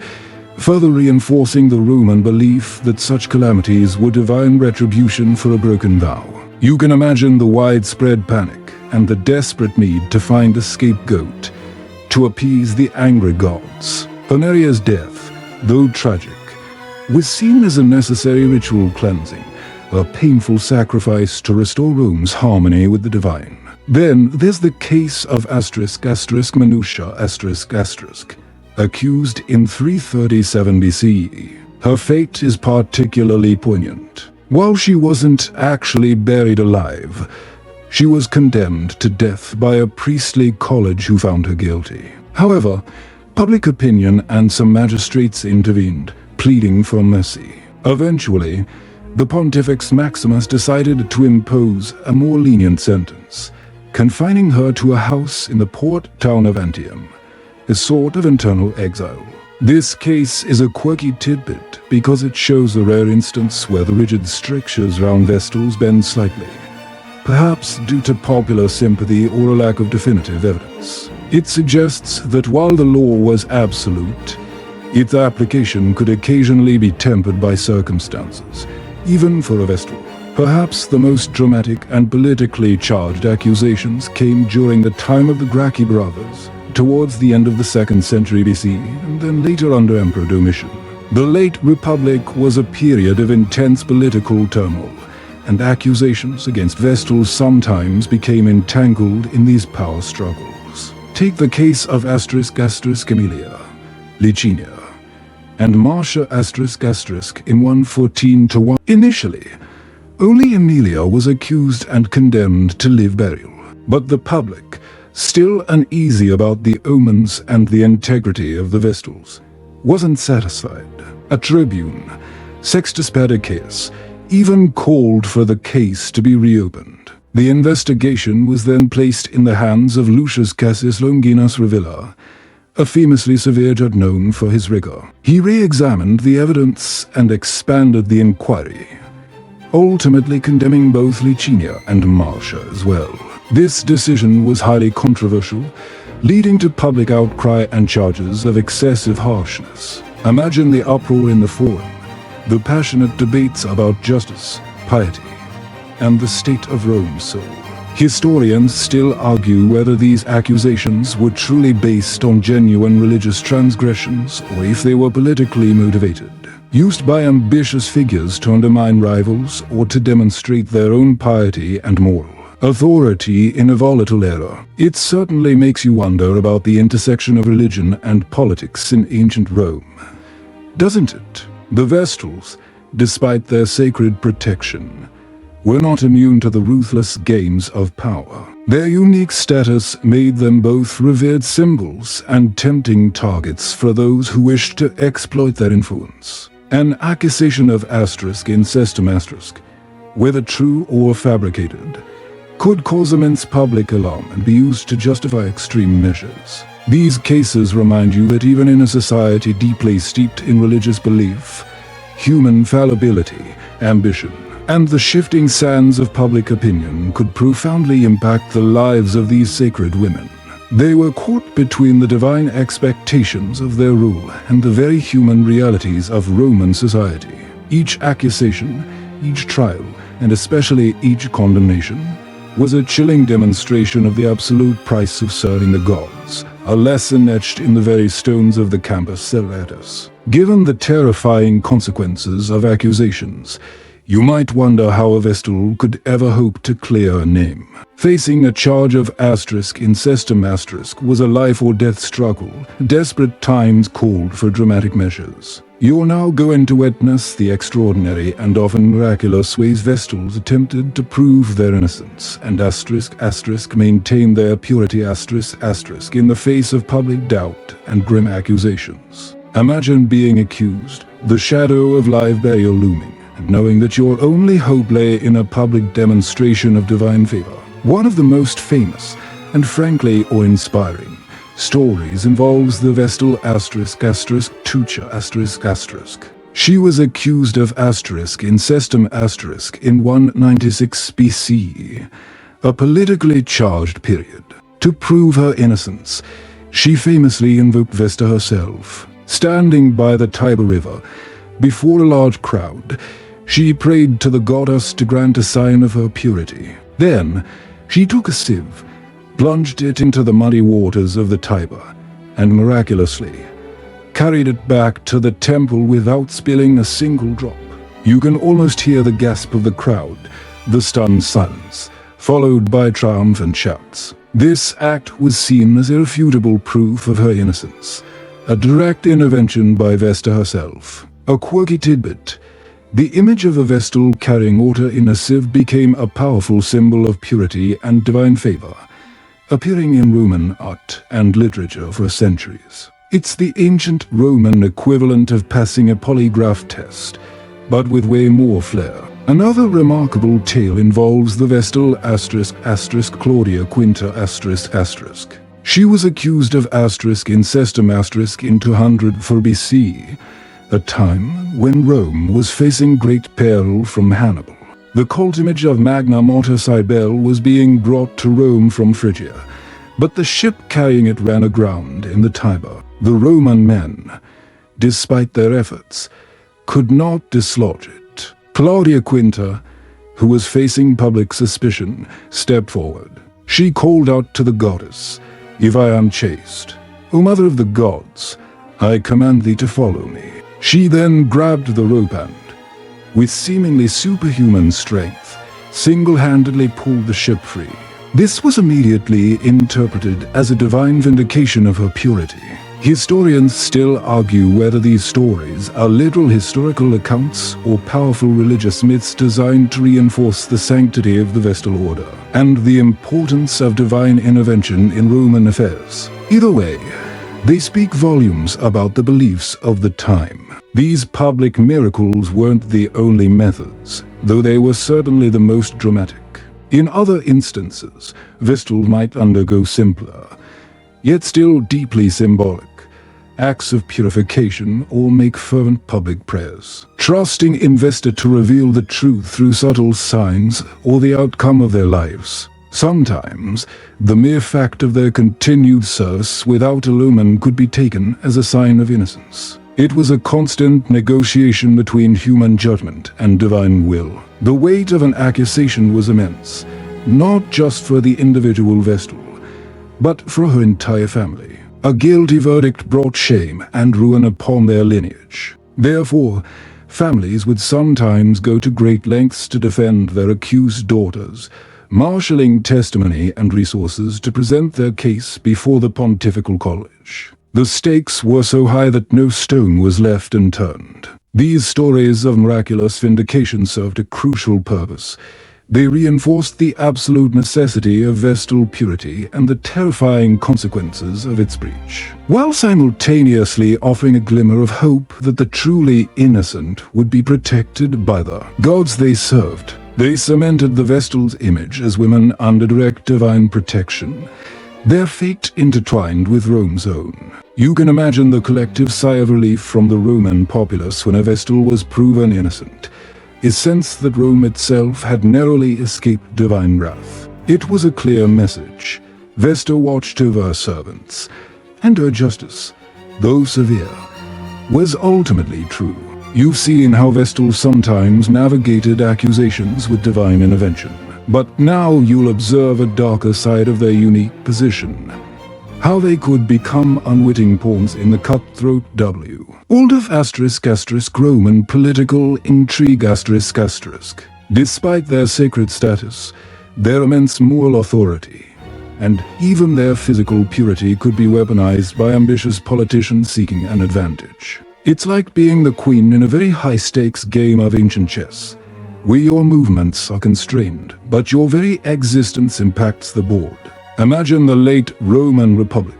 further reinforcing the Roman belief that such calamities were divine retribution for a broken vow. You can imagine the widespread panic and the desperate need to find a scapegoat to appease the angry gods. Honoria's death, though tragic, was seen as a necessary ritual cleansing, a painful sacrifice to restore Rome's harmony with the divine. Then there's the case of Minutia, accused in 337 BCE. Her fate is particularly poignant. While she wasn't actually buried alive, she was condemned to death by a priestly college who found her guilty. However, public opinion and some magistrates intervened, pleading for mercy. Eventually, the Pontifex Maximus decided to impose a more lenient sentence, confining her to a house in the port town of Antium, a sort of internal exile. This case is a quirky tidbit because it shows a rare instance where the rigid strictures around Vestals bend slightly, perhaps due to popular sympathy or a lack of definitive evidence. It suggests that while the law was absolute, its application could occasionally be tempered by circumstances, even for a Vestal. Perhaps the most dramatic and politically charged accusations came during the time of the Gracchi brothers, towards the end of the 2nd century BC, and then later under Emperor Domitian. The late Republic was a period of intense political turmoil, and accusations against Vestals sometimes became entangled in these power struggles. Take the case of ** Emilia, Licinia, and Marcia ** in 114-1. Initially, only Emilia was accused and condemned to live burial, but the public, still uneasy about the omens and the integrity of the Vestals, wasn't satisfied. A tribune, Sextus Perdicaeus, even called for the case to be reopened. The investigation was then placed in the hands of Lucius Cassius Longinus Revilla, a famously severe judge known for his rigor. He re-examined the evidence and expanded the inquiry, ultimately condemning both Licinia and Marcia as well. This decision was highly controversial, leading to public outcry and charges of excessive harshness. Imagine the uproar in the forum, the passionate debates about justice, piety, and the state of Rome's soul. Historians still argue whether these accusations were truly based on genuine religious transgressions or if they were politically motivated, used by ambitious figures to undermine rivals or to demonstrate their own piety and moral authority in a volatile era. It certainly makes you wonder about the intersection of religion and politics in ancient Rome, doesn't it? The Vestals, despite their sacred protection, were not immune to the ruthless games of power. Their unique status made them both revered symbols and tempting targets for those who wished to exploit their influence. An accusation of incestum whether true or fabricated, could cause immense public alarm and be used to justify extreme measures. These cases remind you that even in a society deeply steeped in religious belief, human fallibility, ambition, and the shifting sands of public opinion could profoundly impact the lives of these sacred women. They were caught between the divine expectations of their rule and the very human realities of Roman society. Each accusation, each trial, and especially each condemnation, was a chilling demonstration of the absolute price of serving the gods, a lesson etched in the very stones of the Campus Serratus. Given the terrifying consequences of accusations, you might wonder how a Vestal could ever hope to clear a name. Facing a charge of incestum was a life-or-death struggle. Desperate times called for dramatic measures. You're now going to witness the extraordinary and often miraculous ways Vestals attempted to prove their innocence and maintain their purity in the face of public doubt and grim accusations. Imagine being accused, the shadow of live burial looming, and knowing that your only hope lay in a public demonstration of divine favor. One of the most famous, and frankly awe-inspiring, stories involves the Vestal Tucha. She was accused of incestum in 196 BC, a politically charged period. To prove her innocence, she famously invoked Vesta herself. Standing by the Tiber River, before a large crowd, she prayed to the goddess to grant a sign of her purity. Then, she took a sieve, plunged it into the muddy waters of the Tiber, and miraculously carried it back to the temple without spilling a single drop. You can almost hear the gasp of the crowd, the stunned silence, followed by triumphant shouts. This act was seen as irrefutable proof of her innocence, a direct intervention by Vesta herself. A quirky tidbit: the image of a Vestal carrying water in a sieve became a powerful symbol of purity and divine favor, appearing in Roman art and literature for centuries. It's the ancient Roman equivalent of passing a polygraph test, but with way more flair. Another remarkable tale involves the Vestal ** Claudia Quinta ***. She was accused of incestum in 204 BC, a time when Rome was facing great peril from Hannibal. The cult image of Magna Mater Cybele was being brought to Rome from Phrygia, but the ship carrying it ran aground in the Tiber. The Roman men, despite their efforts, could not dislodge it. Claudia Quinta, who was facing public suspicion, stepped forward. She called out to the goddess, "If I am chaste, O mother of the gods, I command thee to follow me." She then grabbed the rope and, with seemingly superhuman strength, single-handedly pulled the ship free. This was immediately interpreted as a divine vindication of her purity. Historians still argue whether these stories are literal historical accounts or powerful religious myths designed to reinforce the sanctity of the Vestal Order and the importance of divine intervention in Roman affairs. Either way, they speak volumes about the beliefs of the time. These public miracles weren't the only methods, though they were certainly the most dramatic. In other instances, Vestal might undergo simpler, yet still deeply symbolic, acts of purification or make fervent public prayers, trusting in Vesta to reveal the truth through subtle signs or the outcome of their lives. Sometimes, the mere fact of their continued service without illumin could be taken as a sign of innocence. It was a constant negotiation between human judgment and divine will. The weight of an accusation was immense, not just for the individual Vestal, but for her entire family. A guilty verdict brought shame and ruin upon their lineage. Therefore, families would sometimes go to great lengths to defend their accused daughters, marshalling testimony and resources to present their case before the Pontifical College. The stakes were so high that no stone was left unturned. These stories of miraculous vindication served a crucial purpose. They reinforced the absolute necessity of Vestal purity and the terrifying consequences of its breach, while simultaneously offering a glimmer of hope that the truly innocent would be protected by the gods they served. They cemented the Vestal's image as women under direct divine protection, their fate intertwined with Rome's own. You can imagine the collective sigh of relief from the Roman populace when a Vestal was proven innocent, a sense that Rome itself had narrowly escaped divine wrath. It was a clear message. Vesta watched over her servants, and her justice, though severe, was ultimately true. You've seen how Vestal sometimes navigated accusations with divine intervention. But now you'll observe a darker side of their unique position. How they could become unwitting pawns in the cutthroat world of Roman political intrigue ***. Despite their sacred status, their immense moral authority, and even their physical purity could be weaponized by ambitious politicians seeking an advantage. It's like being the queen in a very high-stakes game of ancient chess, where your movements are constrained, but your very existence impacts the board. Imagine the late Roman Republic,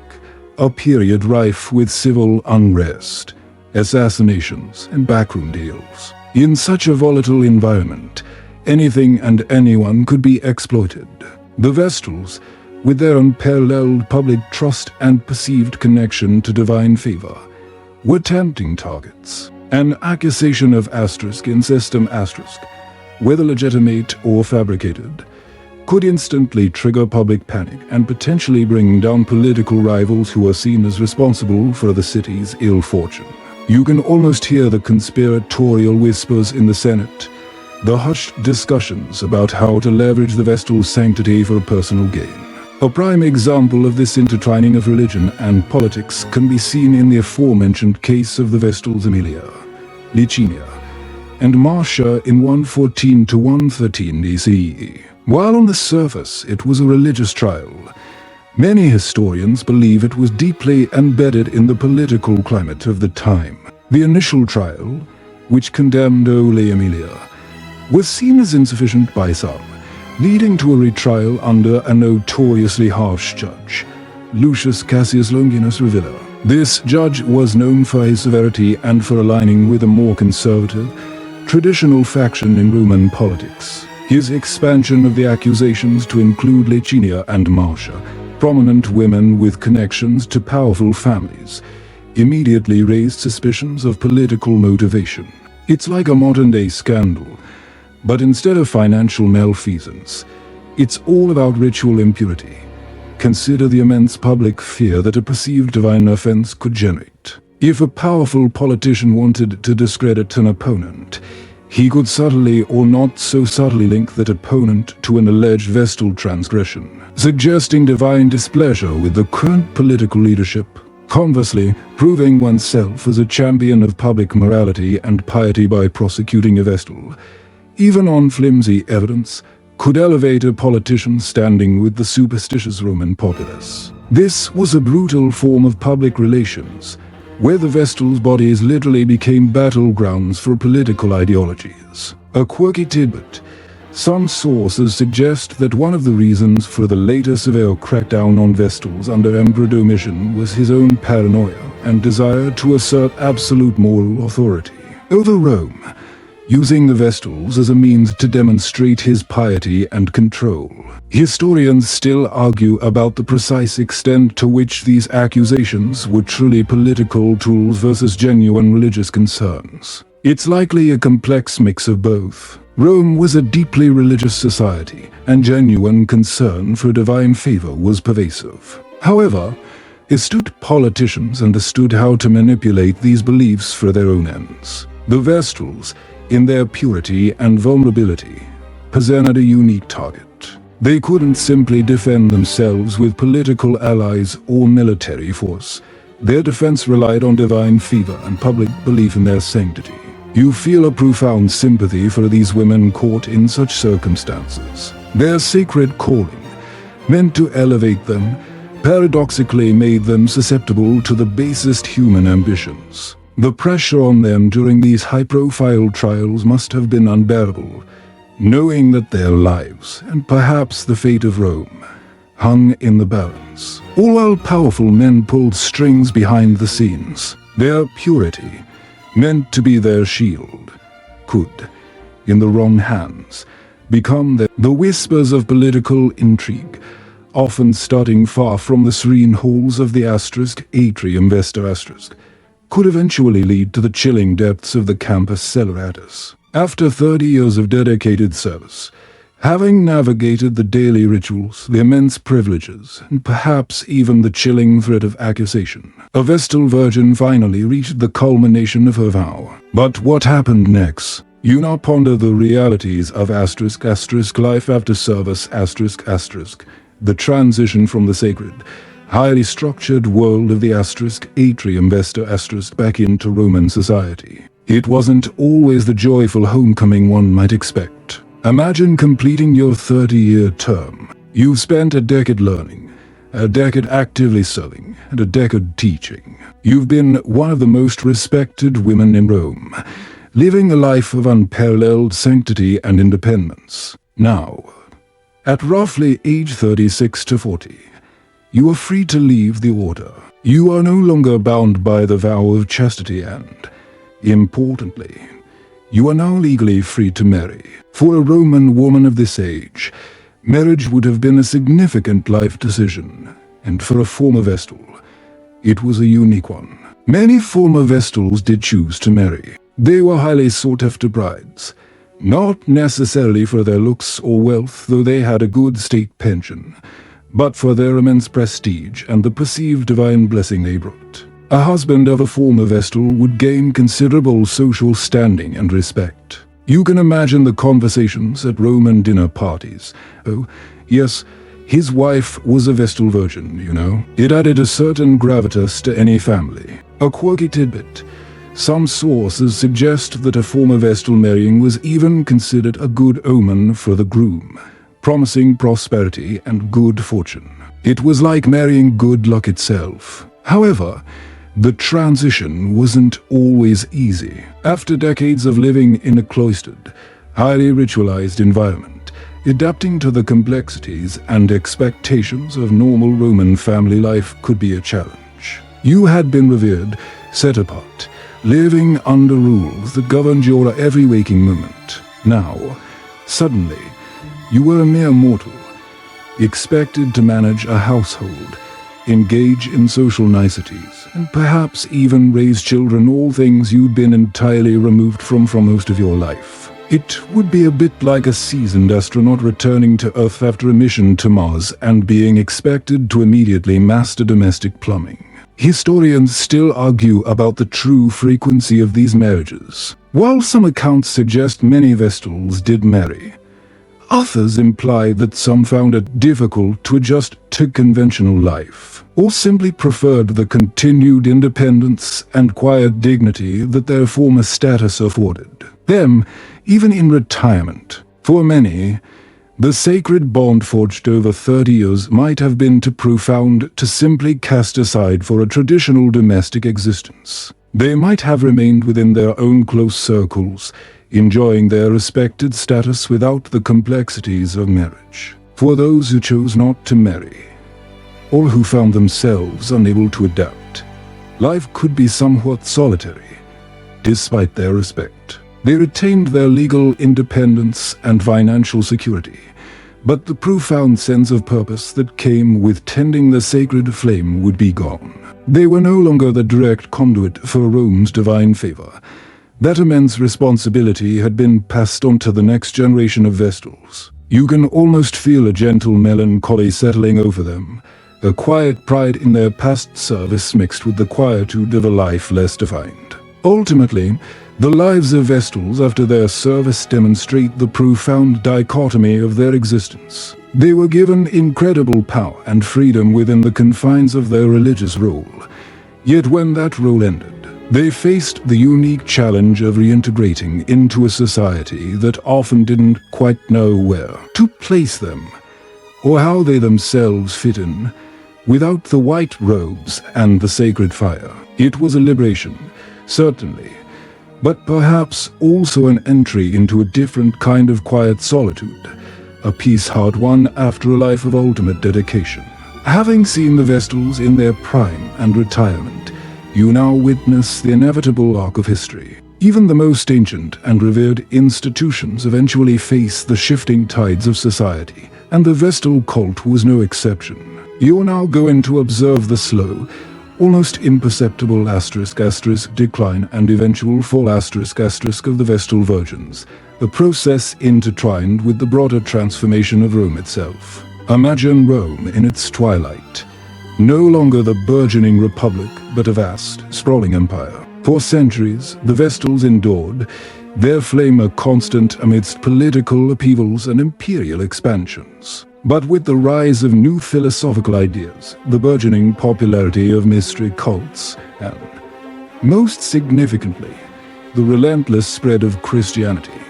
a period rife with civil unrest, assassinations, and backroom deals. In such a volatile environment, anything and anyone could be exploited. The Vestals, with their unparalleled public trust and perceived connection to divine favor, were tempting targets. An accusation of incestum whether legitimate or fabricated, could instantly trigger public panic and potentially bring down political rivals who are seen as responsible for the city's ill fortune. You can almost hear the conspiratorial whispers in the Senate, the hushed discussions about how to leverage the Vestal sanctity for personal gain. A prime example of this intertwining of religion and politics can be seen in the aforementioned case of the Vestals Aemilia, Licinia, and Marcia in 114 to 113 BCE. While on the surface it was a religious trial, many historians believe it was deeply embedded in the political climate of the time. The initial trial, which condemned only Aemilia, was seen as insufficient by some, leading to a retrial under a notoriously harsh judge, Lucius Cassius Longinus Revilla. This judge was known for his severity and for aligning with a more conservative, traditional faction in Roman politics. His expansion of the accusations to include Licinia and Marcia, prominent women with connections to powerful families, immediately raised suspicions of political motivation. It's like a modern-day scandal, but instead of financial malfeasance, it's all about ritual impurity. Consider the immense public fear that a perceived divine offense could generate. If a powerful politician wanted to discredit an opponent, he could subtly or not so subtly link that opponent to an alleged Vestal transgression, suggesting divine displeasure with the current political leadership. Conversely, proving oneself as a champion of public morality and piety by prosecuting a Vestal, even on flimsy evidence, could elevate a politician standing with the superstitious Roman populace. This was a brutal form of public relations, where the Vestal's bodies literally became battlegrounds for political ideologies. A quirky tidbit: some sources suggest that one of the reasons for the later severe crackdown on Vestals under Emperor Domitian was his own paranoia and desire to assert absolute moral authority over Rome, using the Vestals as a means to demonstrate his piety and control. Historians still argue about the precise extent to which these accusations were truly political tools versus genuine religious concerns. It's likely a complex mix of both. Rome was a deeply religious society, and genuine concern for divine favor was pervasive. However, astute politicians understood how to manipulate these beliefs for their own ends. The Vestals, in their purity and vulnerability, presented a unique target. They couldn't simply defend themselves with political allies or military force. Their defense relied on divine favor and public belief in their sanctity. You feel a profound sympathy for these women caught in such circumstances. Their sacred calling, meant to elevate them, paradoxically made them susceptible to the basest human ambitions. The pressure on them during these high-profile trials must have been unbearable, knowing that their lives, and perhaps the fate of Rome, hung in the balance. All while powerful men pulled strings behind the scenes, their purity, meant to be their shield, could, in the wrong hands, become the whispers of political intrigue, often starting far from the serene halls of the atrium Vesta could eventually lead to the chilling depths of the campus Cellatus. After 30 years of dedicated service, having navigated the daily rituals, the immense privileges, and perhaps even the chilling threat of accusation, a Vestal Virgin finally reached the culmination of her vow. But what happened next? You now ponder the realities of life after service the transition from the sacred, highly structured world of the atrium Vesta back into Roman society. It wasn't always the joyful homecoming one might expect. Imagine completing your 30-year term. You've spent a decade learning, a decade actively serving, and a decade teaching. You've been one of the most respected women in Rome, living a life of unparalleled sanctity and independence. Now, at roughly age 36 to 40, you are free to leave the order. You are no longer bound by the vow of chastity and, importantly, you are now legally free to marry. For a Roman woman of this age, marriage would have been a significant life decision, and for a former Vestal, it was a unique one. Many former Vestals did choose to marry. They were highly sought-after brides, not necessarily for their looks or wealth, though they had a good state pension, but for their immense prestige and the perceived divine blessing they brought. A husband of a former Vestal would gain considerable social standing and respect. You can imagine the conversations at Roman dinner parties. Oh, yes, his wife was a Vestal Virgin, you know. It added a certain gravitas to any family. A quirky tidbit. Some sources suggest that a former Vestal marrying was even considered a good omen for the groom, promising prosperity and good fortune. It was like marrying good luck itself. However, the transition wasn't always easy. After decades of living in a cloistered, highly ritualized environment, adapting to the complexities and expectations of normal Roman family life could be a challenge. You had been revered, set apart, living under rules that governed your every waking moment. Now, suddenly, you were a mere mortal, expected to manage a household, engage in social niceties, and perhaps even raise children, all things you'd been entirely removed from most of your life. It would be a bit like a seasoned astronaut returning to Earth after a mission to Mars and being expected to immediately master domestic plumbing. Historians still argue about the true frequency of these marriages. While some accounts suggest many Vestals did marry, others imply that some found it difficult to adjust to conventional life, or simply preferred the continued independence and quiet dignity that their former status afforded them, even in retirement. For many, the sacred bond forged over 30 years might have been too profound to simply cast aside for a traditional domestic existence. They might have remained within their own close circles, enjoying their respected status without the complexities of marriage. For those who chose not to marry, or who found themselves unable to adapt, life could be somewhat solitary, despite their respect. They retained their legal independence and financial security, but the profound sense of purpose that came with tending the sacred flame would be gone. They were no longer the direct conduit for Rome's divine favor. That immense responsibility had been passed on to the next generation of Vestals. You can almost feel a gentle melancholy settling over them, a quiet pride in their past service mixed with the quietude of a life less defined. Ultimately, the lives of Vestals after their service demonstrate the profound dichotomy of their existence. They were given incredible power and freedom within the confines of their religious role. Yet when that role ended, they faced the unique challenge of reintegrating into a society that often didn't quite know where to place them, or how they themselves fit in, without the white robes and the sacred fire. It was a liberation, certainly, but perhaps also an entry into a different kind of quiet solitude, a peace hard won after a life of ultimate dedication. Having seen the Vestals in their prime and retirement, you now witness the inevitable arc of history. Even the most ancient and revered institutions eventually face the shifting tides of society, and the Vestal cult was no exception. You are now going to observe the slow, almost imperceptible ** decline and eventual fall ** of the Vestal Virgins, a process intertwined with the broader transformation of Rome itself. Imagine Rome in its twilight, no longer the burgeoning republic, but a vast, sprawling empire. For centuries, the Vestals endured, their flame a constant amidst political upheavals and imperial expansions. But with the rise of new philosophical ideas, the burgeoning popularity of mystery cults, and, most significantly, the relentless spread of Christianity,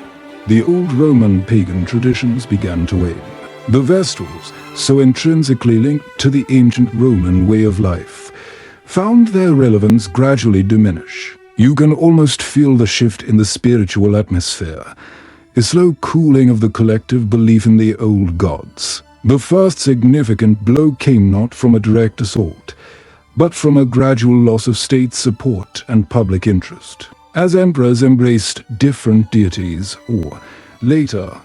the old Roman pagan traditions began to wane. The Vestals, so intrinsically linked to the ancient Roman way of life, found their relevance gradually diminish. You can almost feel the shift in the spiritual atmosphere, a slow cooling of the collective belief in the old gods. The first significant blow came not from a direct assault, but from a gradual loss of state support and public interest. As emperors embraced different deities, or, later,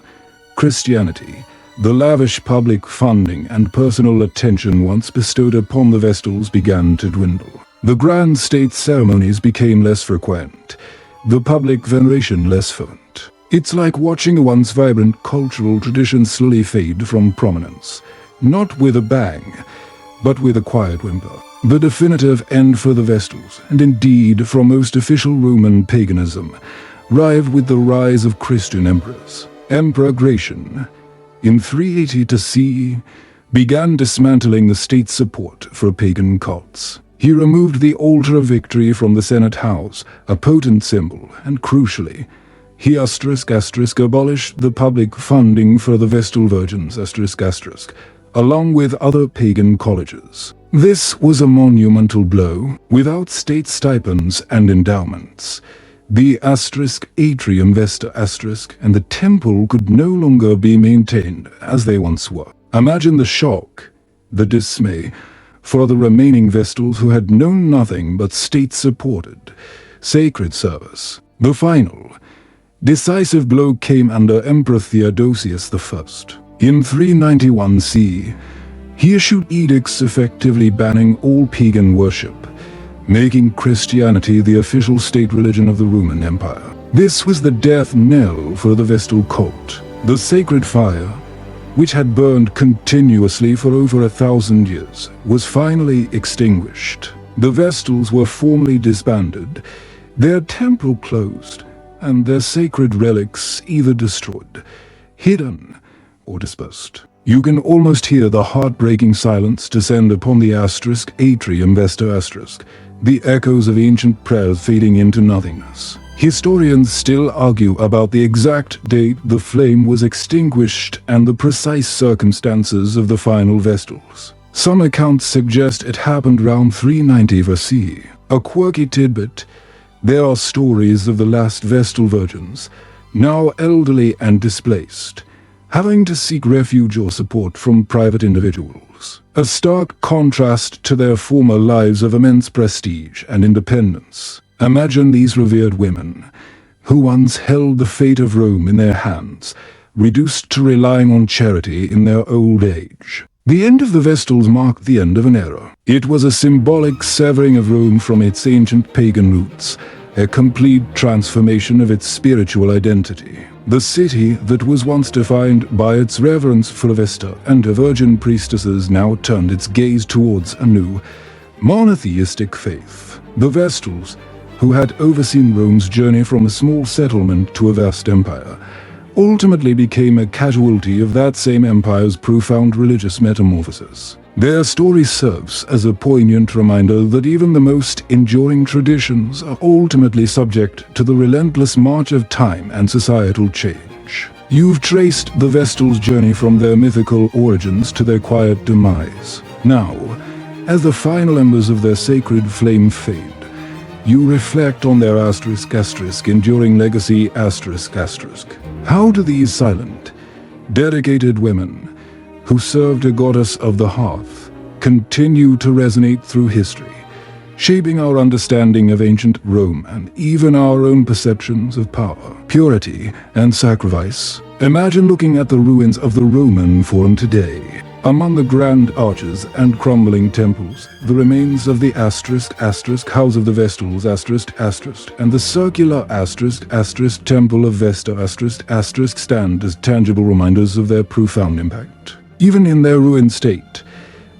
Christianity, the lavish public funding and personal attention once bestowed upon the Vestals began to dwindle. The grand state ceremonies became less frequent, the public veneration less fervent. It's like watching a once vibrant cultural tradition slowly fade from prominence, not with a bang, but with a quiet whimper. The definitive end for the Vestals, and indeed for most official Roman paganism, arrived with the rise of Christian emperors. Emperor Gratian, in 380 CE, began dismantling the state's support for pagan cults. He removed the altar of victory from the Senate House, a potent symbol, and crucially, he abolished the public funding for the Vestal Virgins along with other pagan colleges. This was a monumental blow. Without state stipends and endowments, the atrium Vesta and the temple could no longer be maintained as they once were. Imagine the shock, the dismay, for the remaining Vestals who had known nothing but state-supported sacred service. The final, decisive blow came under Emperor Theodosius I. In 391 CE, he issued edicts effectively banning all pagan worship, making Christianity the official state religion of the Roman Empire. This was the death knell for the Vestal cult. The sacred fire, which had burned continuously for over 1,000 years, was finally extinguished. The Vestals were formally disbanded, their temple closed, and their sacred relics either destroyed, hidden, or dispersed. You can almost hear the heartbreaking silence descend upon the atrium Vesta, the echoes of ancient prayers fading into nothingness. Historians still argue about the exact date the flame was extinguished and the precise circumstances of the final Vestals. Some accounts suggest it happened around 390 CE. A quirky tidbit: there are stories of the last Vestal Virgins, now elderly and displaced, having to seek refuge or support from private individuals. A stark contrast to their former lives of immense prestige and independence. Imagine these revered women, who once held the fate of Rome in their hands, reduced to relying on charity in their old age. The end of the Vestals marked the end of an era. It was a symbolic severing of Rome from its ancient pagan roots, a complete transformation of its spiritual identity. The city that was once defined by its reverence for Vesta and her virgin priestesses now turned its gaze towards a new, monotheistic faith. The Vestals, who had overseen Rome's journey from a small settlement to a vast empire, ultimately became a casualty of that same empire's profound religious metamorphosis. Their story serves as a poignant reminder that even the most enduring traditions are ultimately subject to the relentless march of time and societal change. You've traced the Vestals' journey from their mythical origins to their quiet demise. Now, as the final embers of their sacred flame fade, you reflect on their enduring legacy How do these silent, dedicated women, who served a goddess of the hearth, continue to resonate through history, shaping our understanding of ancient Rome and even our own perceptions of power, purity, and sacrifice? Imagine looking at the ruins of the Roman Forum today. Among the grand arches and crumbling temples, the remains of the house of the Vestals and the circular temple of Vesta stand as tangible reminders of their profound impact. Even in their ruined state,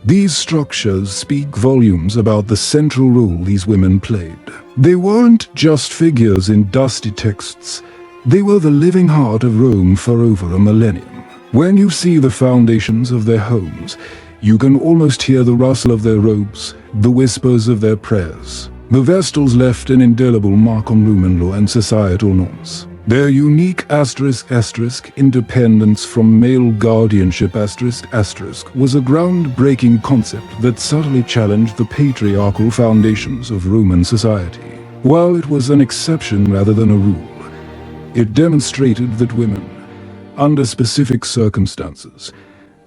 these structures speak volumes about the central role these women played. They weren't just figures in dusty texts, they were the living heart of Rome for over a millennium. When you see the foundations of their homes, you can almost hear the rustle of their robes, the whispers of their prayers. The Vestals left an indelible mark on Roman law and societal norms. Their unique independence from male guardianship was a groundbreaking concept that subtly challenged the patriarchal foundations of Roman society. While it was an exception rather than a rule, it demonstrated that women, under specific circumstances,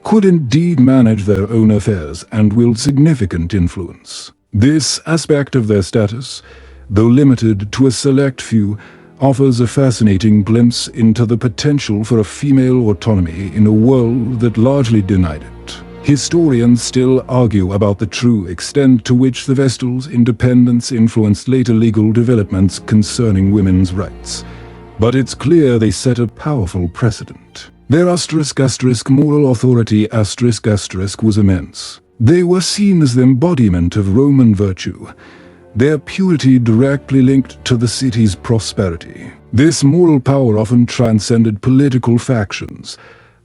could indeed manage their own affairs and wield significant influence. This aspect of their status, though limited to a select few, offers a fascinating glimpse into the potential for a female autonomy in a world that largely denied it. Historians still argue about the true extent to which the Vestal's independence influenced later legal developments concerning women's rights. But it's clear they set a powerful precedent. Their moral authority was immense. They were seen as the embodiment of Roman virtue, their purity directly linked to the city's prosperity. This moral power often transcended political factions,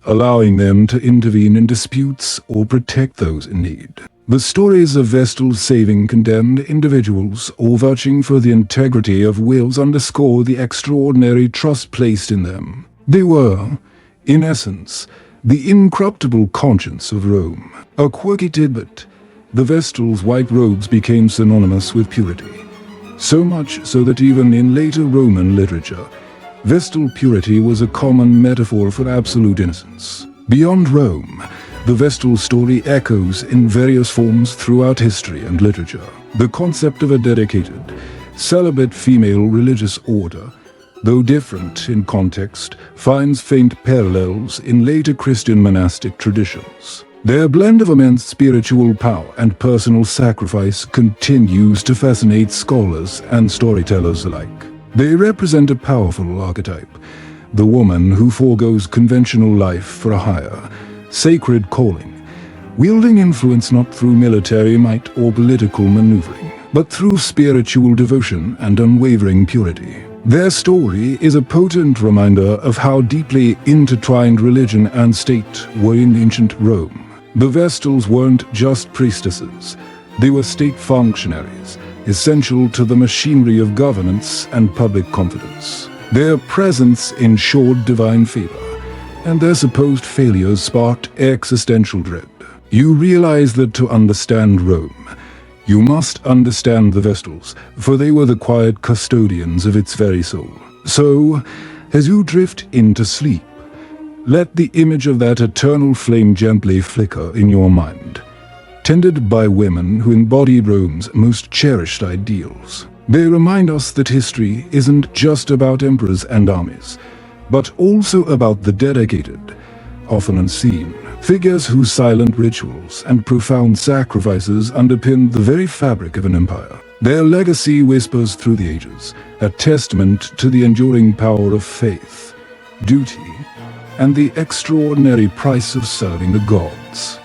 allowing them to intervene in disputes or protect those in need. The stories of Vestal saving condemned individuals or vouching for the integrity of wills underscore the extraordinary trust placed in them. They were, in essence, the incorruptible conscience of Rome. A quirky tidbit: the Vestal's white robes became synonymous with purity, so much so that even in later Roman literature, Vestal purity was a common metaphor for absolute innocence. Beyond Rome, the Vestal story echoes in various forms throughout history and literature. The concept of a dedicated, celibate female religious order, though different in context, finds faint parallels in later Christian monastic traditions. Their blend of immense spiritual power and personal sacrifice continues to fascinate scholars and storytellers alike. They represent a powerful archetype, the woman who forgoes conventional life for a higher, sacred calling, wielding influence not through military might or political maneuvering, but through spiritual devotion and unwavering purity. Their story is a potent reminder of how deeply intertwined religion and state were in ancient Rome. The Vestals weren't just priestesses, they were state functionaries, essential to the machinery of governance and public confidence. Their presence ensured divine favor, and their supposed failures sparked existential dread. You realize that to understand Rome, you must understand the Vestals, for they were the quiet custodians of its very soul. So, as you drift into sleep, let the image of that eternal flame gently flicker in your mind, tended by women who embodied Rome's most cherished ideals. They remind us that history isn't just about emperors and armies, but also about the dedicated, often unseen, figures whose silent rituals and profound sacrifices underpin the very fabric of an empire. Their legacy whispers through the ages, a testament to the enduring power of faith, duty, and the extraordinary price of serving the gods.